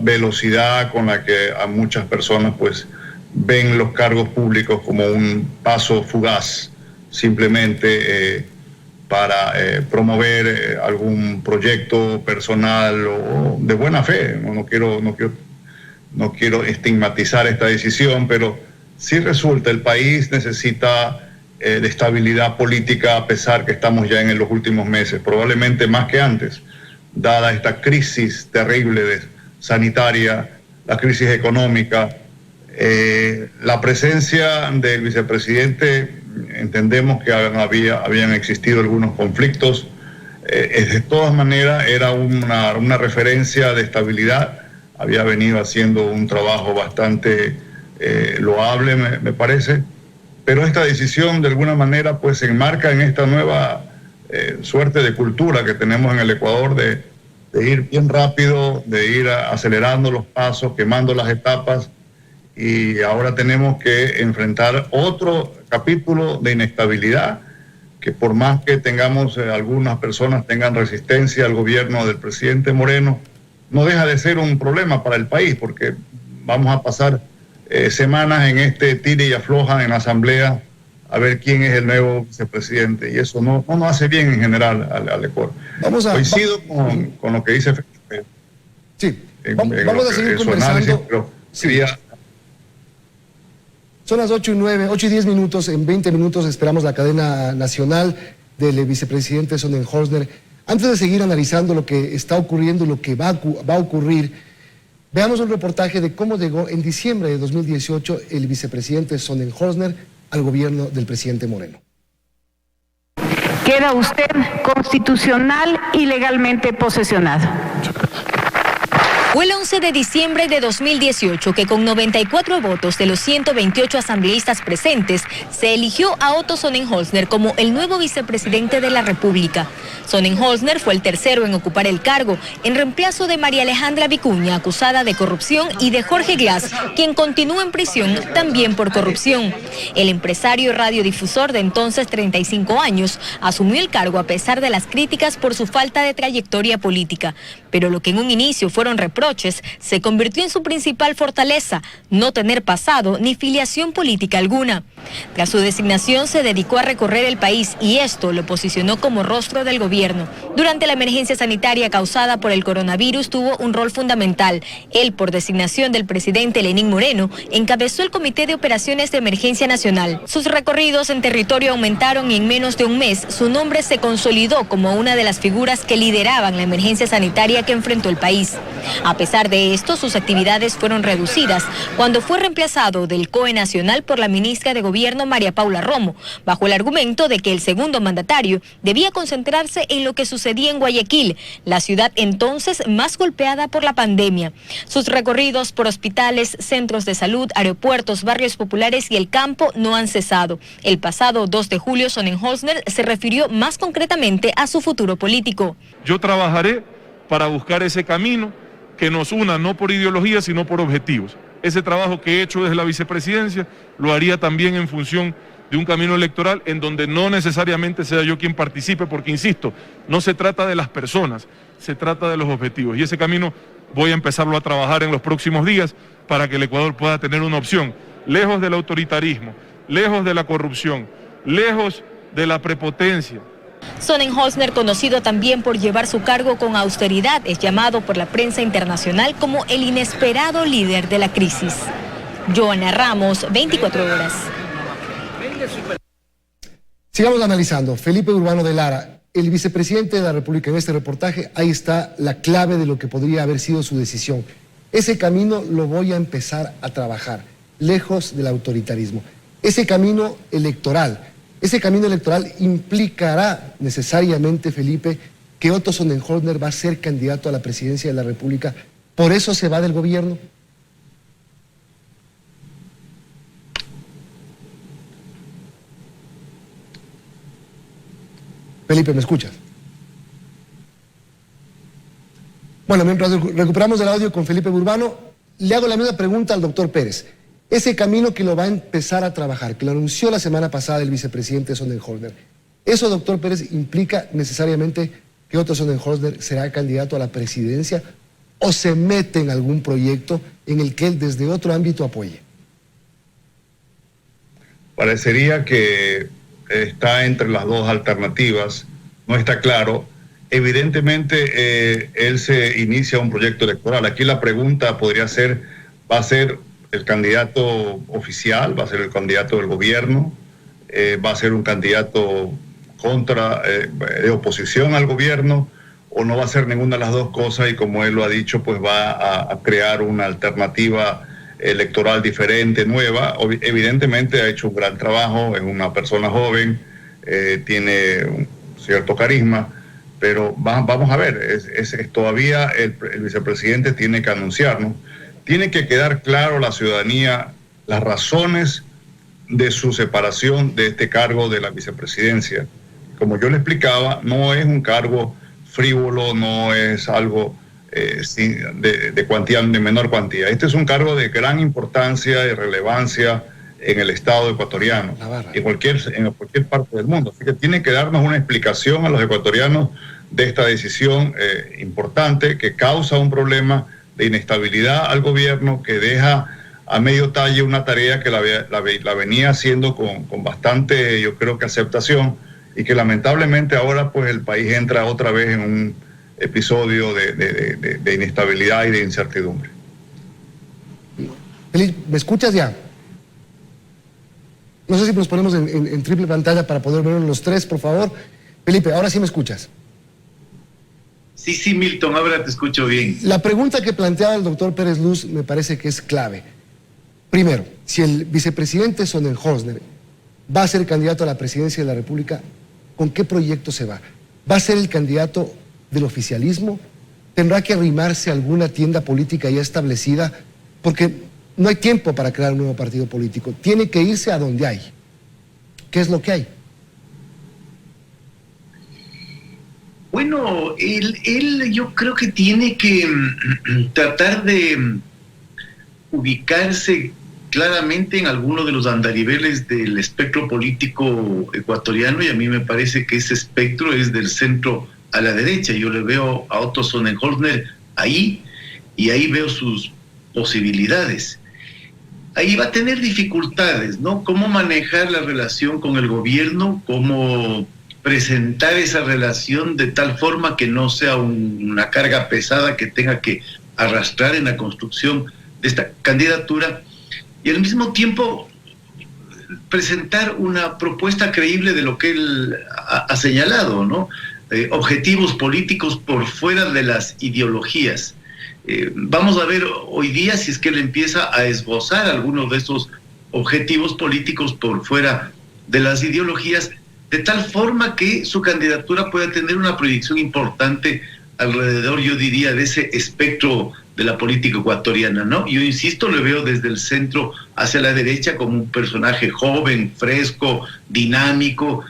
velocidad con la que a muchas personas pues ven los cargos públicos como un paso fugaz, simplemente para promover algún proyecto personal o de buena fe. No quiero estigmatizar esta decisión, pero sí resulta, el país necesita de estabilidad política, a pesar que estamos ya en los últimos meses, probablemente más que antes, dada esta crisis terrible sanitaria, la crisis económica. La presencia del vicepresidente, entendemos que habían existido algunos conflictos, de todas maneras era una referencia de estabilidad, había venido haciendo un trabajo bastante loable, me parece, pero esta decisión de alguna manera pues se enmarca en esta nueva suerte de cultura que tenemos en el Ecuador de ir bien rápido, de ir acelerando los pasos, quemando las etapas, y ahora tenemos que enfrentar otro capítulo de inestabilidad, que por más que tengamos, algunas personas tengan resistencia al gobierno del presidente Moreno, no deja de ser un problema para el país, porque vamos a pasar semanas en este tire y afloja en la Asamblea a ver quién es el nuevo vicepresidente, y eso no nos hace bien en general al Ecuador. Coincido con lo que dice Felipe. Sí, vamos a seguir conversando. Pero sí. Son las 8:10 minutos, en 20 minutos esperamos la cadena nacional del vicepresidente Sonnenholzner. Antes de seguir analizando lo que está ocurriendo y lo que va a ocurrir, veamos un reportaje de cómo llegó en diciembre de 2018 el vicepresidente Sonnenholzner al gobierno del presidente Moreno. Queda usted constitucional y legalmente posesionado. Fue el 11 de diciembre de 2018 que con 94 votos de los 128 asambleístas presentes se eligió a Otto Sonnenholzner como el nuevo vicepresidente de la República. Sonnenholzner fue el tercero en ocupar el cargo, en reemplazo de María Alejandra Vicuña, acusada de corrupción, y de Jorge Glass, quien continúa en prisión también por corrupción. El empresario y radiodifusor de entonces 35 años asumió el cargo a pesar de las críticas por su falta de trayectoria política. Pero lo que en un inicio fueron reproches se convirtió en su principal fortaleza: no tener pasado ni filiación política alguna. Tras su designación se dedicó a recorrer el país y esto lo posicionó como rostro del gobierno. Durante la emergencia sanitaria causada por el coronavirus tuvo un rol fundamental. Él, por designación del presidente Lenín Moreno, encabezó el Comité de Operaciones de Emergencia Nacional. Sus recorridos en territorio aumentaron y en menos de un mes su nombre se consolidó como una de las figuras que lideraban la emergencia sanitaria que enfrentó el país. A pesar de esto, sus actividades fueron reducidas cuando fue reemplazado del COE Nacional por la ministra de Gobierno María Paula Romo, bajo el argumento de que el segundo mandatario debía concentrarse en lo que sucedía en Guayaquil, la ciudad entonces más golpeada por la pandemia. Sus recorridos por hospitales, centros de salud, aeropuertos, barrios populares y el campo no han cesado. El pasado 2 de julio, Sonnenholzner se refirió más concretamente a su futuro político. Yo trabajaré para buscar ese camino que nos una no por ideología sino por objetivos. Ese trabajo que he hecho desde la vicepresidencia lo haría también en función de un camino electoral en donde no necesariamente sea yo quien participe, porque insisto, no se trata de las personas, se trata de los objetivos, y ese camino voy a empezarlo a trabajar en los próximos días para que el Ecuador pueda tener una opción, lejos del autoritarismo, lejos de la corrupción, lejos de la prepotencia. Sonnenholzner, conocido también por llevar su cargo con austeridad, es llamado por la prensa internacional como el inesperado líder de la crisis. Joana Ramos, 24 horas. Sigamos analizando. Felipe Urbano de Lara, el vicepresidente de la República, en este reportaje, ahí está la clave de lo que podría haber sido su decisión. Ese camino lo voy a empezar a trabajar, lejos del autoritarismo. Ese camino electoral implicará necesariamente, Felipe, que Otto Sonnenholzner va a ser candidato a la presidencia de la República. ¿Por eso se va del gobierno? Felipe, ¿me escuchas? Bueno, mientras recuperamos el audio con Felipe Urbano, le hago la misma pregunta al doctor Pérez. ese camino que lo va a empezar a trabajar, que lo anunció la semana pasada el vicepresidente Sonnenholder. ¿Eso, doctor Pérez, implica necesariamente que Otto Sonnenholder será candidato a la presidencia o se mete en algún proyecto en el que él desde otro ámbito apoye? Parecería que está entre las dos alternativas, no está claro. Evidentemente, él se inicia un proyecto electoral. Aquí la pregunta podría ser, ¿va a ser el candidato oficial? ¿Va a ser el candidato del gobierno? ¿Va a ser un candidato de oposición al gobierno? ¿O no va a ser ninguna de las dos cosas? Y como él lo ha dicho, pues va a crear una alternativa electoral diferente, nueva. Evidentemente ha hecho un gran trabajo, es una persona joven, tiene un cierto carisma, pero vamos a ver, todavía el vicepresidente tiene que anunciarnos, tiene que quedar claro a la ciudadanía las razones de su separación de este cargo de la vicepresidencia. Como yo le explicaba, no es un cargo frívolo, no es algo de cuantía, de menor cuantía. Este es un cargo de gran importancia y relevancia en el Estado ecuatoriano, en cualquier parte del mundo. Así que tiene que darnos una explicación a los ecuatorianos de esta decisión importante que causa un problema de inestabilidad al gobierno, que deja a medio talle una tarea que la venía haciendo con bastante, yo creo que aceptación, y que lamentablemente ahora pues el país entra otra vez en un episodio de inestabilidad y de incertidumbre. Felipe, ¿me escuchas ya? No sé si nos ponemos en triple pantalla para poder verlos los tres, por favor. Felipe, ahora sí me escuchas. Sí, Milton, ahora te escucho bien. La pregunta que planteaba el doctor Pérez Luz me parece que es clave. Primero, si el vicepresidente Sonnenholder va a ser candidato a la presidencia de la República, ¿con qué proyecto se va? ¿Va a ser el candidato del oficialismo? ¿Tendrá que arrimarse a alguna tienda política ya establecida? Porque no hay tiempo para crear un nuevo partido político. Tiene que irse a donde hay. ¿Qué es lo que hay? Bueno, él yo creo que tiene que tratar de ubicarse claramente en alguno de los andariveles del espectro político ecuatoriano, y a mí me parece que ese espectro es del centro a la derecha. Yo le veo a Otto Sonnenholder ahí, y ahí veo sus posibilidades. Ahí va a tener dificultades, ¿no? Cómo manejar la relación con el gobierno, cómo presentar esa relación de tal forma que no sea una carga pesada que tenga que arrastrar en la construcción de esta candidatura, y al mismo tiempo presentar una propuesta creíble de lo que él ha señalado, ¿no? Objetivos políticos por fuera de las ideologías. Vamos a ver hoy día si es que él empieza a esbozar algunos de esos objetivos políticos por fuera de las ideologías, de tal forma que su candidatura pueda tener una proyección importante alrededor, yo diría, de ese espectro de la política ecuatoriana, ¿no? Yo insisto, le veo desde el centro hacia la derecha como un personaje joven, fresco, dinámico,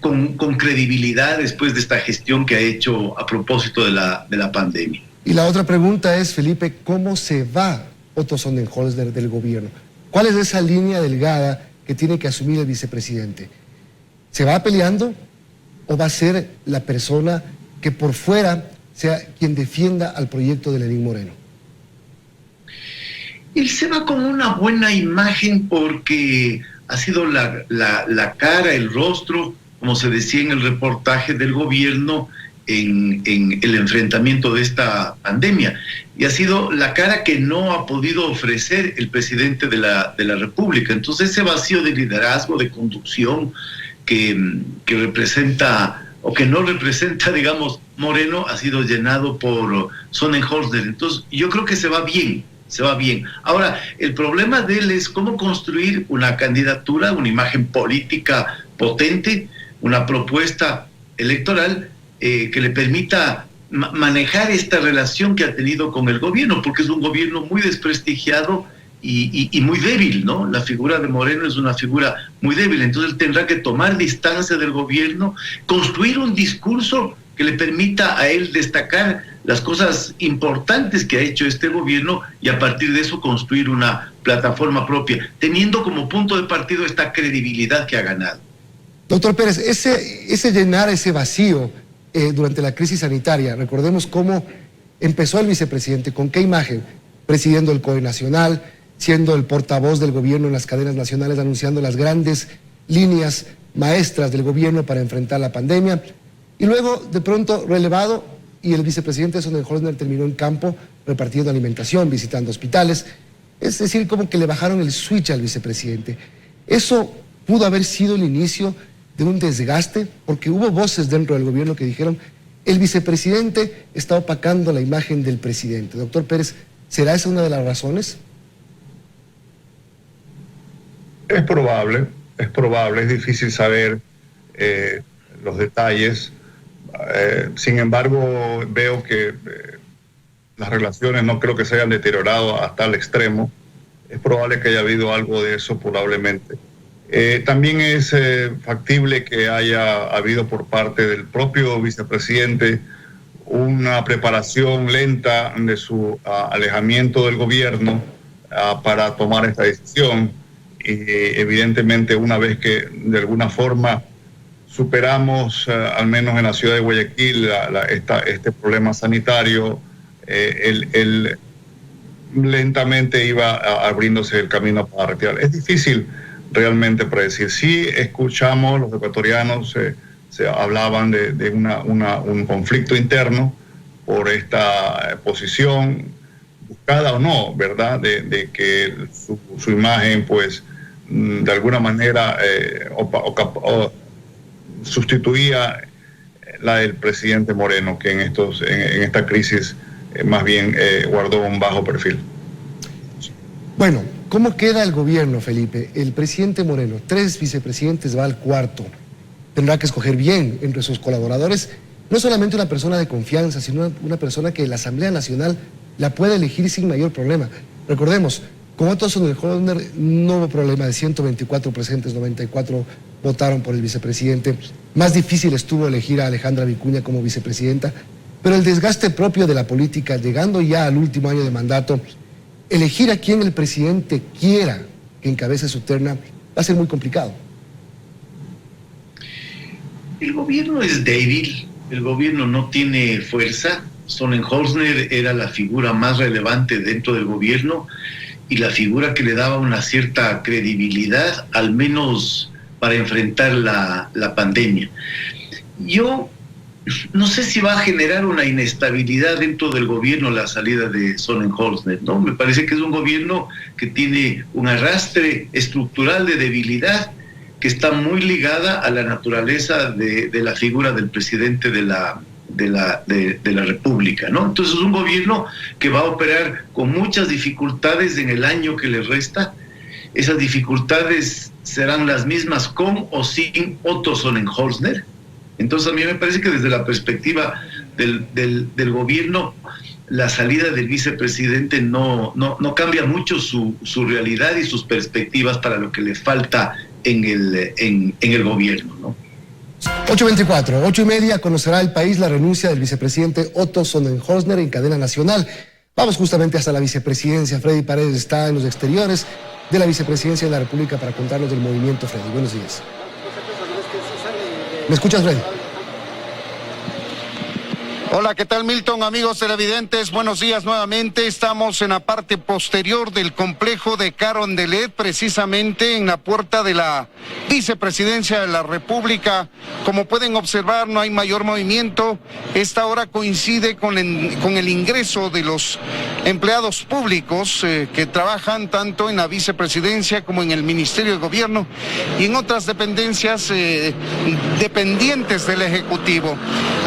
con credibilidad después de esta gestión que ha hecho a propósito de la pandemia. Y la otra pregunta es, Felipe, ¿cómo se va Otto Sonnenholder del gobierno? ¿Cuál es esa línea delgada que tiene que asumir el vicepresidente? ¿Se va peleando o va a ser la persona que por fuera sea quien defienda al proyecto de Lenín Moreno? Él se va con una buena imagen porque ha sido la cara, el rostro, como se decía en el reportaje del gobierno, en el enfrentamiento de esta pandemia. Y ha sido la cara que no ha podido ofrecer el presidente de la República. Entonces ese vacío de liderazgo, de conducción que representa o que no representa, digamos, Moreno, ha sido llenado por Sonnenholder. Entonces yo creo que se va bien. Ahora, el problema de él es cómo construir una candidatura, una imagen política potente, una propuesta electoral que le permita manejar esta relación que ha tenido con el gobierno, porque es un gobierno muy desprestigiado y muy débil, ¿no? La figura de Moreno es una figura muy débil, entonces él tendrá que tomar distancia del gobierno, construir un discurso que le permita a él destacar las cosas importantes que ha hecho este gobierno y a partir de eso construir una plataforma propia, teniendo como punto de partido esta credibilidad que ha ganado. Doctor Pérez, ese llenar ese vacío durante la crisis sanitaria, recordemos cómo empezó el vicepresidente, con qué imagen, presidiendo el COE Nacional, siendo el portavoz del gobierno en las cadenas nacionales, anunciando las grandes líneas maestras del gobierno para enfrentar la pandemia, y luego de pronto relevado, y el vicepresidente Sonnenholzner terminó en campo repartiendo alimentación, visitando hospitales, es decir, como que le bajaron el switch al vicepresidente. Eso pudo haber sido el inicio de un desgaste, porque hubo voces dentro del gobierno que dijeron, el vicepresidente está opacando la imagen del presidente. Doctor Pérez, ¿será esa una de las razones? Es probable, es difícil saber los detalles. Sin embargo, veo que las relaciones no creo que se hayan deteriorado hasta el extremo. Es probable que haya habido algo de eso, probablemente. También es factible que haya habido por parte del propio vicepresidente una preparación lenta de su alejamiento del gobierno para tomar esta decisión. Y evidentemente una vez que de alguna forma superamos, al menos en la ciudad de Guayaquil, este problema sanitario, él lentamente iba abriéndose el camino para retirar. Es difícil realmente predecir. Sí escuchamos, los ecuatorianos se hablaban de un conflicto interno por esta posición, buscada o no, ¿verdad? De que su imagen, pues, de alguna manera sustituía la del presidente Moreno, que en esta crisis más bien guardó un bajo perfil. Bueno, ¿cómo queda el gobierno, Felipe? El presidente Moreno, 3 vicepresidentes, va al 4. Tendrá que escoger bien entre sus colaboradores, no solamente una persona de confianza, sino una persona que la Asamblea Nacional la puede elegir sin mayor problema. Recordemos, con Otto Sonnenholzner no hubo problema, de 124 presentes, 94 votaron por el vicepresidente. Más difícil estuvo elegir a Alejandra Vicuña como vicepresidenta, pero el desgaste propio de la política, llegando ya al último año de mandato, elegir a quien el presidente quiera que encabece su terna va a ser muy complicado. El gobierno es débil, el gobierno no tiene fuerza. Sonnenholzner era la figura más relevante dentro del gobierno y la figura que le daba una cierta credibilidad, al menos para enfrentar la pandemia. Yo no sé si va a generar una inestabilidad dentro del gobierno la salida de Sonnenholzner, ¿no? Me parece que es un gobierno que tiene un arrastre estructural de debilidad que está muy ligada a la naturaleza de la figura del presidente de la República, ¿no? Entonces es un gobierno que va a operar con muchas dificultades en el año que le resta. Esas dificultades serán las mismas con o sin Otto Sonnenholzner. Entonces a mí me parece que desde la perspectiva del gobierno, la salida del vicepresidente no cambia mucho su realidad y sus perspectivas para lo que le falta en el gobierno, ¿no? 8:24, 8:30, conocerá el país la renuncia del vicepresidente Otto Sonnenholzner en cadena nacional. Vamos justamente hasta la vicepresidencia. Freddy Paredes está en los exteriores de la vicepresidencia de la República para contarnos del movimiento. Freddy, buenos días. ¿Me escuchas, Freddy? Hola, ¿qué tal, Milton? Amigos televidentes, buenos días nuevamente. Estamos en la parte posterior del complejo de Carondelet, precisamente en la puerta de la vicepresidencia de la República. Como pueden observar, no hay mayor movimiento. Esta hora coincide con el ingreso de los empleados públicos que trabajan tanto en la vicepresidencia como en el Ministerio de Gobierno y en otras dependencias dependientes del Ejecutivo.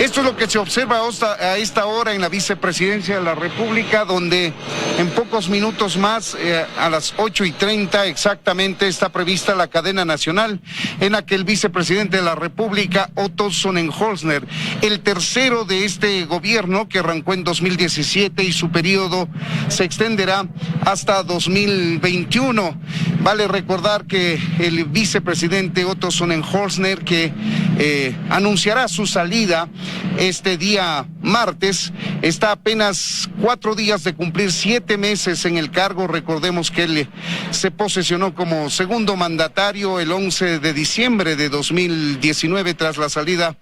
Esto es lo que se observa a esta hora en la vicepresidencia de la República, donde en pocos minutos más, a las 8:30 exactamente, está prevista la cadena nacional en la que el vicepresidente de la República, Otto Sonnenholzner, el tercero de este gobierno que arrancó en 2017 y su periodo se extenderá hasta 2021. Vale recordar que el vicepresidente Otto Sonnenholzner, que anunciará su salida este día martes. Está apenas 4 días de cumplir 7 meses en el cargo. Recordemos que él se posesionó como segundo mandatario el 11 de diciembre de 2019 tras la salida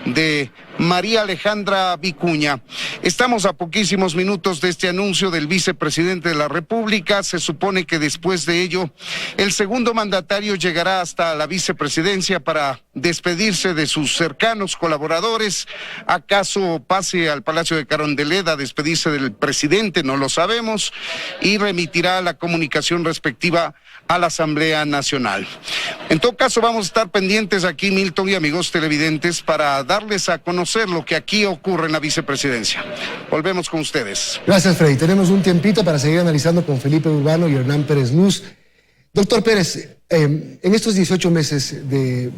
de María Alejandra Vicuña. Estamos a poquísimos minutos de este anuncio del vicepresidente de la República. Se supone que después de ello el segundo mandatario llegará hasta la vicepresidencia para despedirse de sus cercanos colaboradores. ¿Acaso pase al Palacio de Carondelet a despedirse del presidente? No lo sabemos, y remitirá la comunicación respectiva a la Asamblea Nacional. En todo caso, vamos a estar pendientes aquí, Milton y amigos televidentes, para darles a conocer lo que aquí ocurre en la vicepresidencia. Volvemos con ustedes. Gracias, Freddy. Tenemos un tiempito para seguir analizando con Felipe Urbano y Hernán Pérez Luz. Doctor Pérez, en estos 18 meses del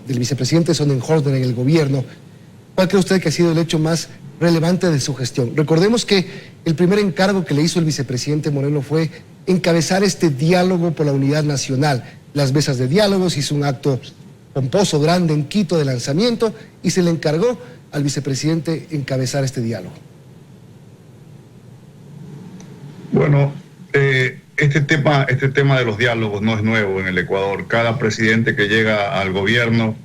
vicepresidente Sonnenholzner en el gobierno, ¿cuál cree usted que ha sido el hecho más relevante de su gestión? Recordemos que el primer encargo que le hizo el vicepresidente Moreno fue encabezar este diálogo por la unidad nacional. Las mesas de diálogos, hizo un acto pomposo, grande en Quito de lanzamiento, y se le encargó al vicepresidente encabezar este diálogo. Bueno, este tema de los diálogos no es nuevo en el Ecuador. Cada presidente que llega al gobierno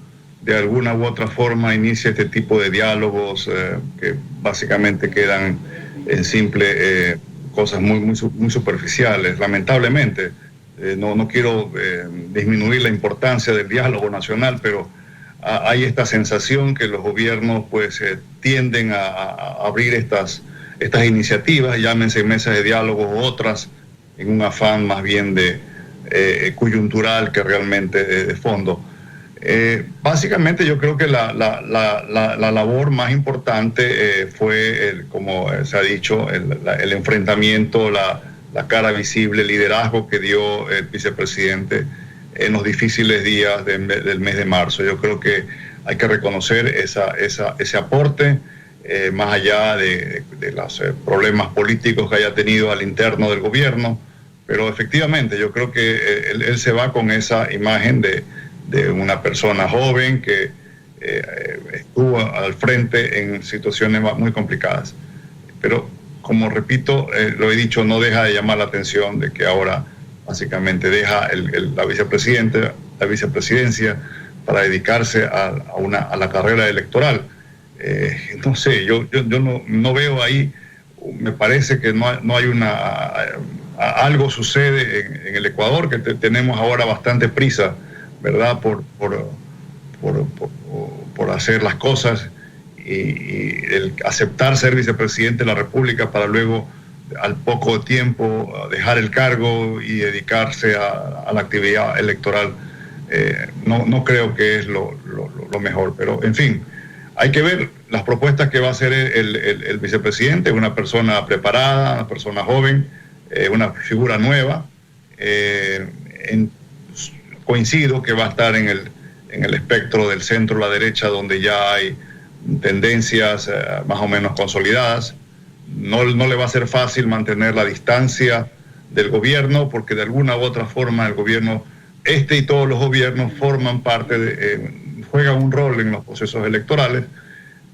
de alguna u otra forma inicia este tipo de diálogos que básicamente quedan en simple cosas muy superficiales. Lamentablemente, no quiero disminuir la importancia del diálogo nacional, pero hay esta sensación que los gobiernos pues tienden a abrir estas iniciativas, llámense mesas de diálogo u otras, en un afán más bien de coyuntural que realmente de fondo. Básicamente yo creo que la labor más importante fue, como se ha dicho, el enfrentamiento, la cara visible, el liderazgo que dio el vicepresidente en los difíciles días del mes de marzo. Yo creo que hay que reconocer ese aporte, más allá de los problemas políticos que haya tenido al interno del gobierno, pero efectivamente yo creo que él se va con esa imagen de una persona joven que estuvo al frente en situaciones muy complicadas. Pero, como repito, lo he dicho, no deja de llamar la atención de que ahora básicamente deja la vicepresidencia para dedicarse a la carrera electoral. No sé, yo no veo ahí, me parece que no hay algo sucede en el Ecuador, que tenemos ahora bastante prisa, ¿verdad?, por hacer las cosas y el aceptar ser vicepresidente de la República para luego, al poco tiempo, dejar el cargo y dedicarse a la actividad electoral. No creo que es lo mejor, pero en fin, hay que ver las propuestas que va a hacer el vicepresidente, una persona preparada, una persona joven, una figura nueva. Coincido que va a estar en el espectro del centro, la derecha, donde ya hay tendencias más o menos consolidadas. No le va a ser fácil mantener la distancia del gobierno, porque de alguna u otra forma el gobierno, y todos los gobiernos forman parte juegan un rol en los procesos electorales.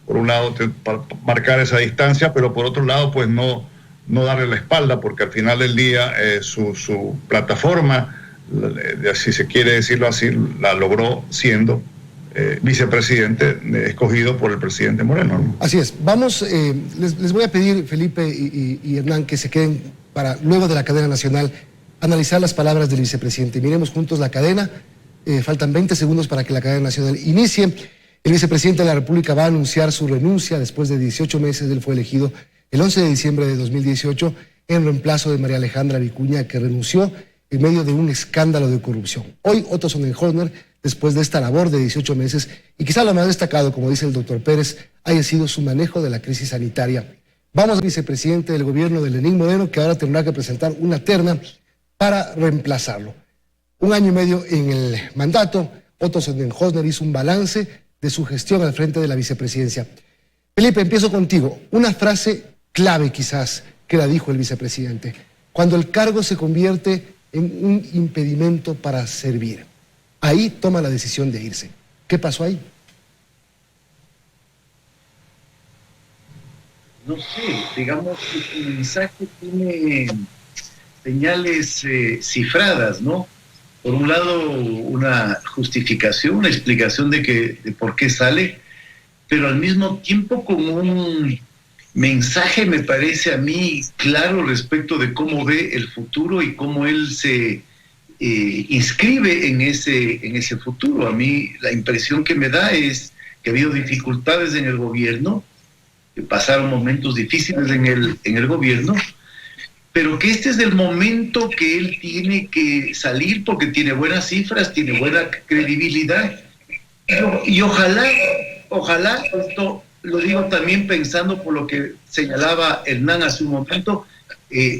Por un lado, para marcar esa distancia, pero por otro lado, pues no darle la espalda, porque al final del día su plataforma, si se quiere decirlo así, la logró siendo vicepresidente escogido por el presidente Moreno, ¿no? Así es. Vamos, les voy a pedir, Felipe y Hernán, que se queden para, luego de la cadena nacional, analizar las palabras del vicepresidente. Miremos juntos la cadena. Faltan 20 segundos para que la cadena nacional inicie. El vicepresidente de la República va a anunciar su renuncia después de 18 meses. Él fue elegido el 11 de diciembre de 2018 en reemplazo de María Alejandra Vicuña, que renunció en medio de un escándalo de corrupción. Hoy Otto Sonnenholzner, después de esta labor de 18 meses, y quizá lo más destacado, como dice el doctor Pérez, haya sido su manejo de la crisis sanitaria. Vamos al vicepresidente del gobierno de Lenín Moreno, que ahora tendrá que presentar una terna para reemplazarlo. 1 año y medio en el mandato, Otto Sonnenholzner hizo un balance de su gestión al frente de la vicepresidencia. Felipe, empiezo contigo. Una frase clave quizás que la dijo el vicepresidente: cuando el cargo se convierte en un impedimento para servir, ahí toma la decisión de irse. ¿Qué pasó ahí? no sé, digamos que el mensaje tiene señales cifradas, ¿no? Por un lado, una justificación, una explicación de por qué sale, pero al mismo tiempo con un mensaje, me parece a mí, claro respecto de cómo ve el futuro y cómo él se inscribe en ese futuro. A mí la impresión que me da es que ha habido dificultades en el gobierno, que pasaron momentos difíciles en el gobierno, pero que este es el momento que él tiene que salir porque tiene buenas cifras, tiene buena credibilidad, y ojalá, esto lo digo también pensando por lo que señalaba Hernán hace un momento,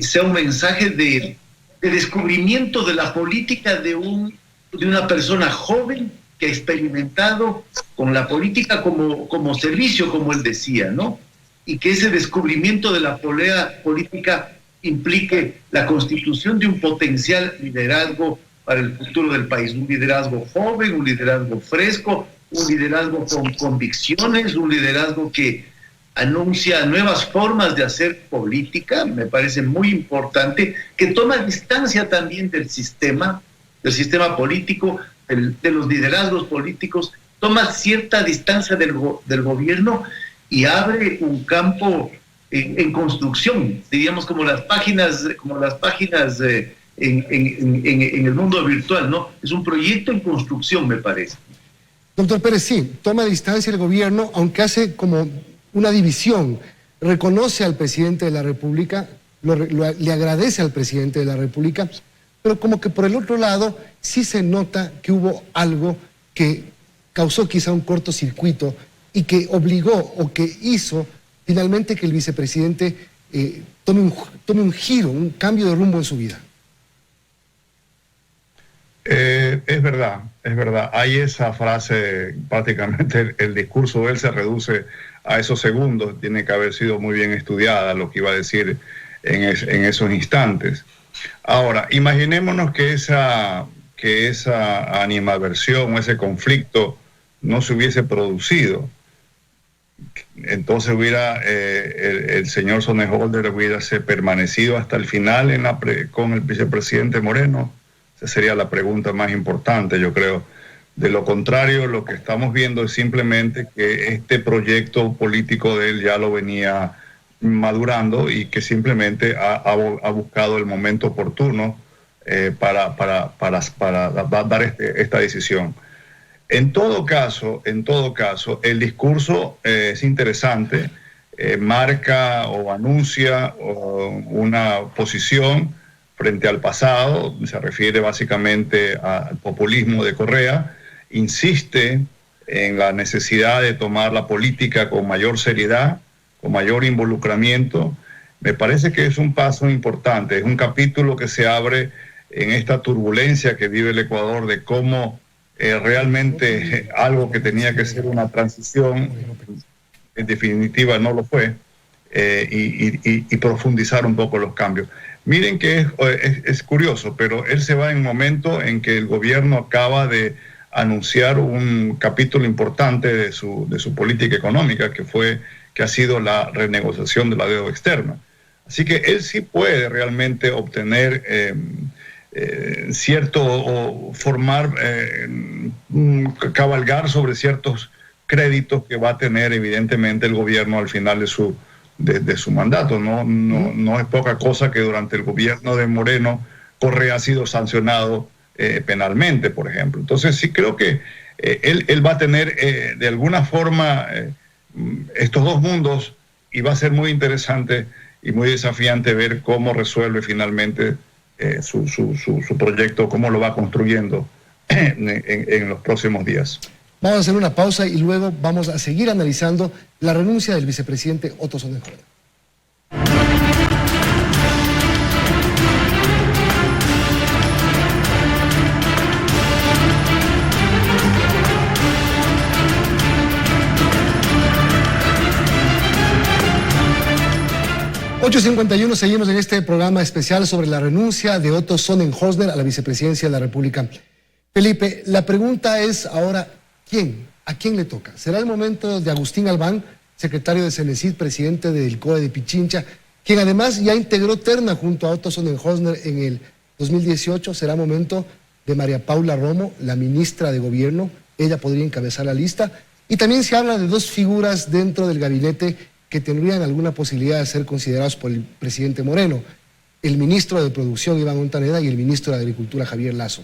sea un mensaje de descubrimiento de la política de una persona joven que ha experimentado con la política como servicio, como él decía, ¿no? Y que ese descubrimiento de la política implique la constitución de un potencial liderazgo para el futuro del país, un liderazgo joven, un liderazgo fresco, un liderazgo con convicciones, un liderazgo que anuncia nuevas formas de hacer política, me parece muy importante, que toma distancia también del sistema político, de los liderazgos políticos, toma cierta distancia del gobierno y abre un campo en construcción, diríamos como las páginas en el mundo virtual, ¿no? Es un proyecto en construcción, me parece. Doctor Pérez, sí, toma distancia el gobierno, aunque hace como una división, reconoce al presidente de la República, le agradece al presidente de la República, pero como que por el otro lado sí se nota que hubo algo que causó quizá un cortocircuito y que obligó o que hizo finalmente que el vicepresidente tome un giro, un cambio de rumbo en su vida. Es verdad. Hay esa frase, prácticamente el discurso de él se reduce a esos segundos. Tiene que haber sido muy bien estudiada lo que iba a decir en esos instantes. Ahora, imaginémonos que esa animadversión o ese conflicto no se hubiese producido. Entonces el señor Sonnenholder hubiese permanecido hasta el final con el vicepresidente Moreno. Esa sería la pregunta más importante, yo creo. De lo contrario, lo que estamos viendo es simplemente que este proyecto político de él ya lo venía madurando y que simplemente ha buscado el momento oportuno para dar esta decisión. En todo caso, el discurso es interesante, marca o anuncia una posición frente al pasado, se refiere básicamente al populismo de Correa, insiste en la necesidad de tomar la política con mayor seriedad, con mayor involucramiento. Me parece que es un paso importante, es un capítulo que se abre en esta turbulencia que vive el Ecuador de cómo realmente algo que tenía que ser una transición, en definitiva no lo fue, y profundizar un poco los cambios. Miren que es curioso, pero él se va en un momento en que el gobierno acaba de anunciar un capítulo importante de su política económica, que ha sido la renegociación de la deuda externa. Así que él sí puede realmente obtener cabalgar sobre ciertos créditos que va a tener evidentemente el gobierno al final de su mandato. No es poca cosa que durante el gobierno de Moreno Correa ha sido sancionado penalmente, por ejemplo. Entonces sí creo que él va a tener de alguna forma estos dos mundos, y va a ser muy interesante y muy desafiante ver cómo resuelve finalmente su proyecto, cómo lo va construyendo en los próximos días. Vamos a hacer una pausa y luego vamos a seguir analizando la renuncia del vicepresidente Otto Sonnenholder. ...8:51, seguimos en este programa especial sobre la renuncia de Otto Sonnenholder a la vicepresidencia de la República. Felipe, la pregunta es ahora, ¿quién? ¿A quién le toca? ¿Será el momento de Agustín Albán? secretario de Cenecit, presidente del COE de Pichincha, quien además ya integró terna junto a Otto Sonnenholzner en el 2018. Será momento de María Paula Romo, la ministra de Gobierno. Ella podría encabezar la lista. Y también se habla de dos figuras dentro del gabinete que tendrían alguna posibilidad de ser considerados por el presidente Moreno: el ministro de Producción, Iván Montaneda, y el ministro de Agricultura, Javier Lazo.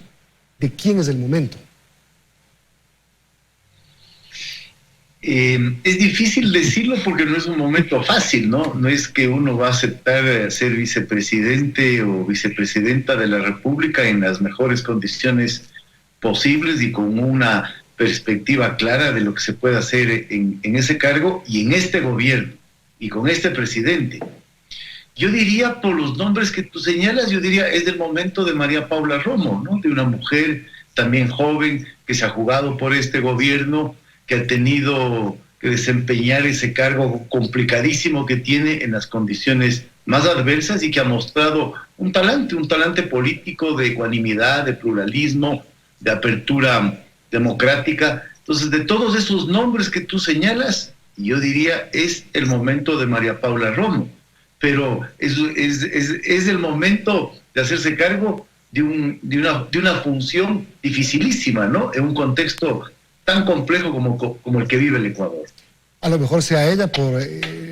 ¿De quién es el momento? Es difícil decirlo porque no es un momento fácil, ¿no? No es que uno va a aceptar ser vicepresidente o vicepresidenta de la República en las mejores condiciones posibles y con una perspectiva clara de lo que se puede hacer en ese cargo y en este gobierno y con este presidente. Yo diría, por los nombres que tú señalas, yo diría es el momento de María Paula Romo, ¿no? De una mujer también joven que se ha jugado por este gobierno, que ha tenido que desempeñar ese cargo complicadísimo que tiene en las condiciones más adversas y que ha mostrado un talante político de ecuanimidad, de pluralismo, de apertura democrática. Entonces, de todos esos nombres que tú señalas, yo diría es el momento de María Paula Romo, pero es el momento de hacerse cargo de una función dificilísima, ¿no? En un contexto tan complejo como el que vive el Ecuador. A lo mejor sea ella por,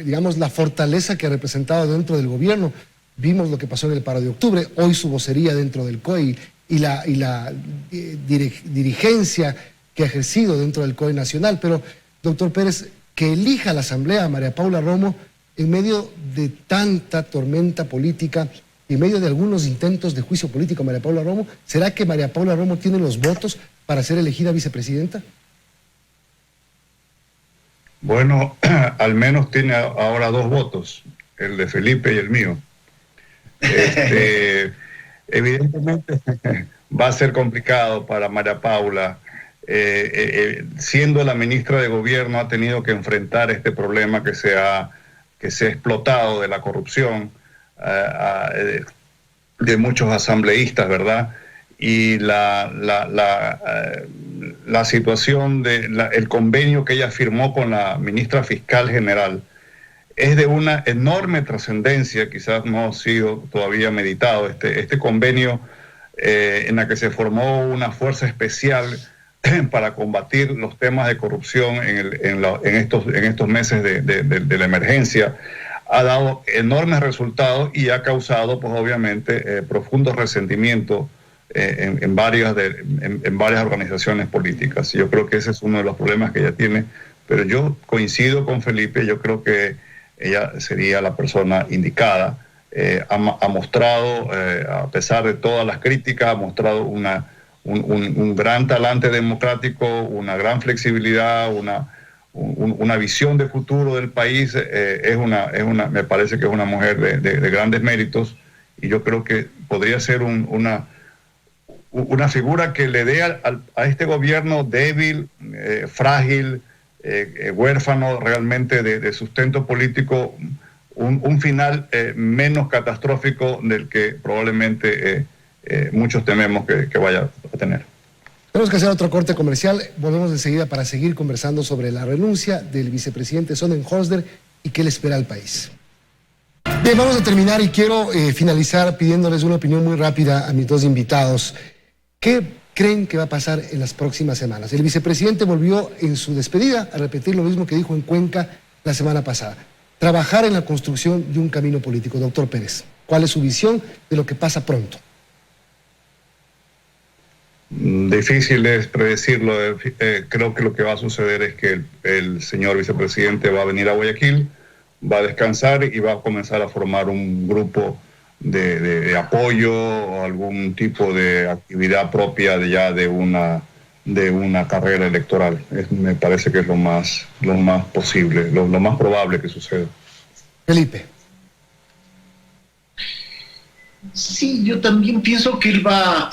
digamos, la fortaleza que ha representado dentro del gobierno. Vimos lo que pasó en el paro de octubre, hoy su vocería dentro del COE y la dirigencia que ha ejercido dentro del COE nacional. Pero, doctor Pérez, que elija la Asamblea a María Paula Romo en medio de tanta tormenta política, en medio de algunos intentos de juicio político a María Paula Romo, ¿será que María Paula Romo tiene los votos para ser elegida vicepresidenta? Bueno, al menos tiene ahora 2 votos, el de Felipe y el mío. Evidentemente va a ser complicado para María Paula. Siendo la ministra de Gobierno, ha tenido que enfrentar este problema que se ha explotado de la corrupción de muchos asambleístas, ¿verdad? Y la situación el convenio que ella firmó con la ministra fiscal general es de una enorme trascendencia. Quizás no ha sido todavía meditado este convenio en la que se formó una fuerza especial para combatir los temas de corrupción en estos meses de la emergencia. Ha dado enormes resultados y ha causado, pues obviamente, profundo resentimiento en varias organizaciones políticas. Yo creo que ese es uno de los problemas que ella tiene, pero yo coincido con Felipe. Yo creo que ella sería la persona indicada. Ha mostrado, a pesar de todas las críticas, ha mostrado un gran talante democrático, una gran flexibilidad, una visión de futuro del país. Me parece que es una mujer de grandes méritos, y yo creo que podría ser una figura que le dé a este gobierno débil, frágil, huérfano realmente de sustento político, un final menos catastrófico del que probablemente muchos tememos que vaya a tener. Tenemos que hacer otro corte comercial. Volvemos enseguida para seguir conversando sobre la renuncia del vicepresidente Sonnenholzner y qué le espera al país. Bien, vamos a terminar y quiero finalizar pidiéndoles una opinión muy rápida a mis 2 invitados. ¿Qué creen que va a pasar en las próximas semanas? El vicepresidente volvió en su despedida a repetir lo mismo que dijo en Cuenca la semana pasada: trabajar en la construcción de un camino político. Doctor Pérez, ¿cuál es su visión de lo que pasa pronto? Difícil es predecirlo. Creo que lo que va a suceder es que el señor vicepresidente va a venir a Guayaquil, va a descansar y va a comenzar a formar un grupo de apoyo o algún tipo de actividad propia de una carrera electoral. Me parece que es lo más posible, lo más probable que suceda. Felipe. Sí, yo también pienso que él va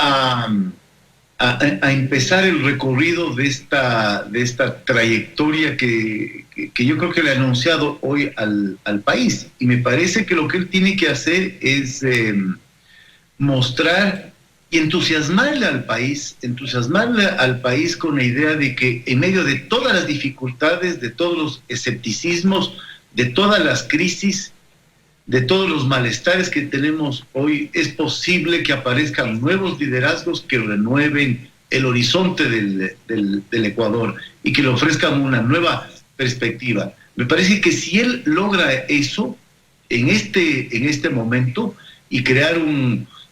a empezar el recorrido de esta trayectoria que yo creo que le ha anunciado hoy al país. Y me parece que lo que él tiene que hacer es mostrar y entusiasmarle al país con la idea de que en medio de todas las dificultades, de todos los escepticismos, de todas las crisis, de todos los malestares que tenemos hoy, es posible que aparezcan nuevos liderazgos que renueven el horizonte del Ecuador y que le ofrezcan una nueva perspectiva. Me parece que si él logra eso en este momento y crear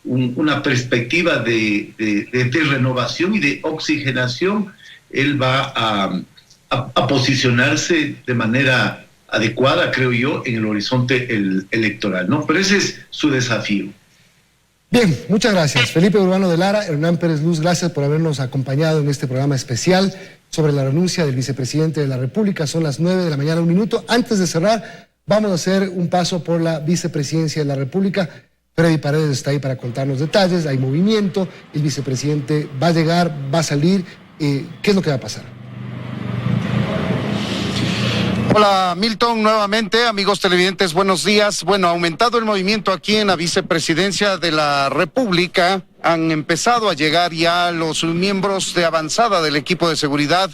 una perspectiva de renovación y de oxigenación, él va a posicionarse de manera adecuada, creo yo, en el horizonte electoral, ¿no? Pero ese es su desafío. Bien, muchas gracias. Felipe Urbano de Lara, Hernán Pérez Luz, gracias por habernos acompañado en este programa especial sobre la renuncia del vicepresidente de la República. Son las 9 de la mañana, 1 minuto. Antes de cerrar, vamos a hacer un paso por la vicepresidencia de la República. Freddy Paredes está ahí para contarnos detalles, hay movimiento, el vicepresidente va a llegar, va a salir. ¿Qué es lo que va a pasar? Hola Milton, nuevamente, amigos televidentes, buenos días. Bueno, ha aumentado el movimiento aquí en la vicepresidencia de la República. Han empezado a llegar ya los miembros de avanzada del equipo de seguridad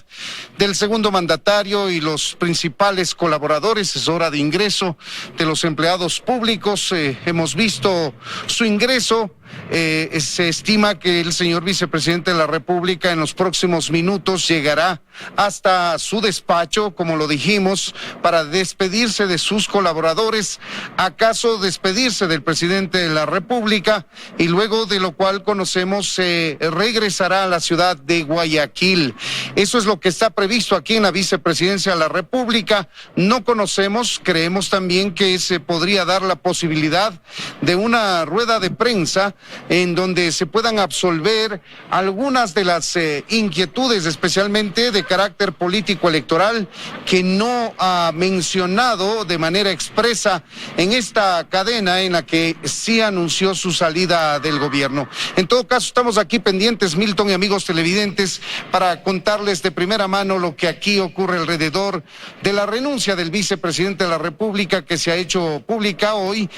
del segundo mandatario y los principales colaboradores. Es hora de ingreso de los empleados públicos. Hemos visto su ingreso. Se estima que el señor vicepresidente de la República en los próximos minutos llegará hasta su despacho, como lo dijimos, para despedirse de sus colaboradores, acaso despedirse del presidente de la República, y luego de lo cual conocemos regresará a la ciudad de Guayaquil. Eso es lo que está previsto aquí en la vicepresidencia de la República. No conocemos, creemos también que se podría dar la posibilidad de una rueda de prensa en donde se puedan absolver algunas de las inquietudes, especialmente de carácter político electoral, que no ha mencionado de manera expresa en esta cadena en la que sí anunció su salida del gobierno. En todo caso, estamos aquí pendientes, Milton y amigos televidentes, para contarles de primera mano lo que aquí ocurre alrededor de la renuncia del vicepresidente de la República, que se ha hecho pública hoy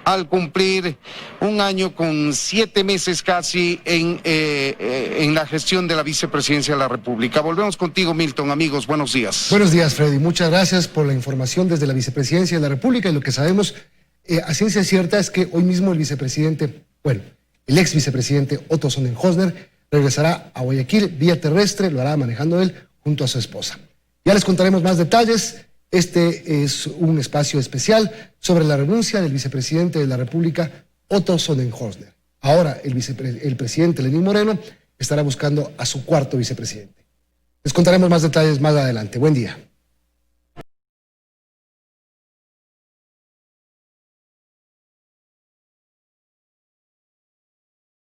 al cumplir un año con 7 meses casi en la gestión de la vicepresidencia de la República. Volvemos contigo, Milton. Amigos, buenos días. Buenos días, Freddy. Muchas gracias por la información desde la vicepresidencia de la República, y lo que sabemos a ciencia cierta es que hoy mismo el ex vicepresidente Otto Sonnenhorstner regresará a Guayaquil vía terrestre, lo hará manejando él junto a su esposa. Ya les contaremos más detalles. Este es un espacio especial sobre la renuncia del vicepresidente de la República, Otto Sonnenhorstner. Ahora el presidente Lenín Moreno estará buscando a su cuarto vicepresidente. Les contaremos más detalles más adelante. Buen día.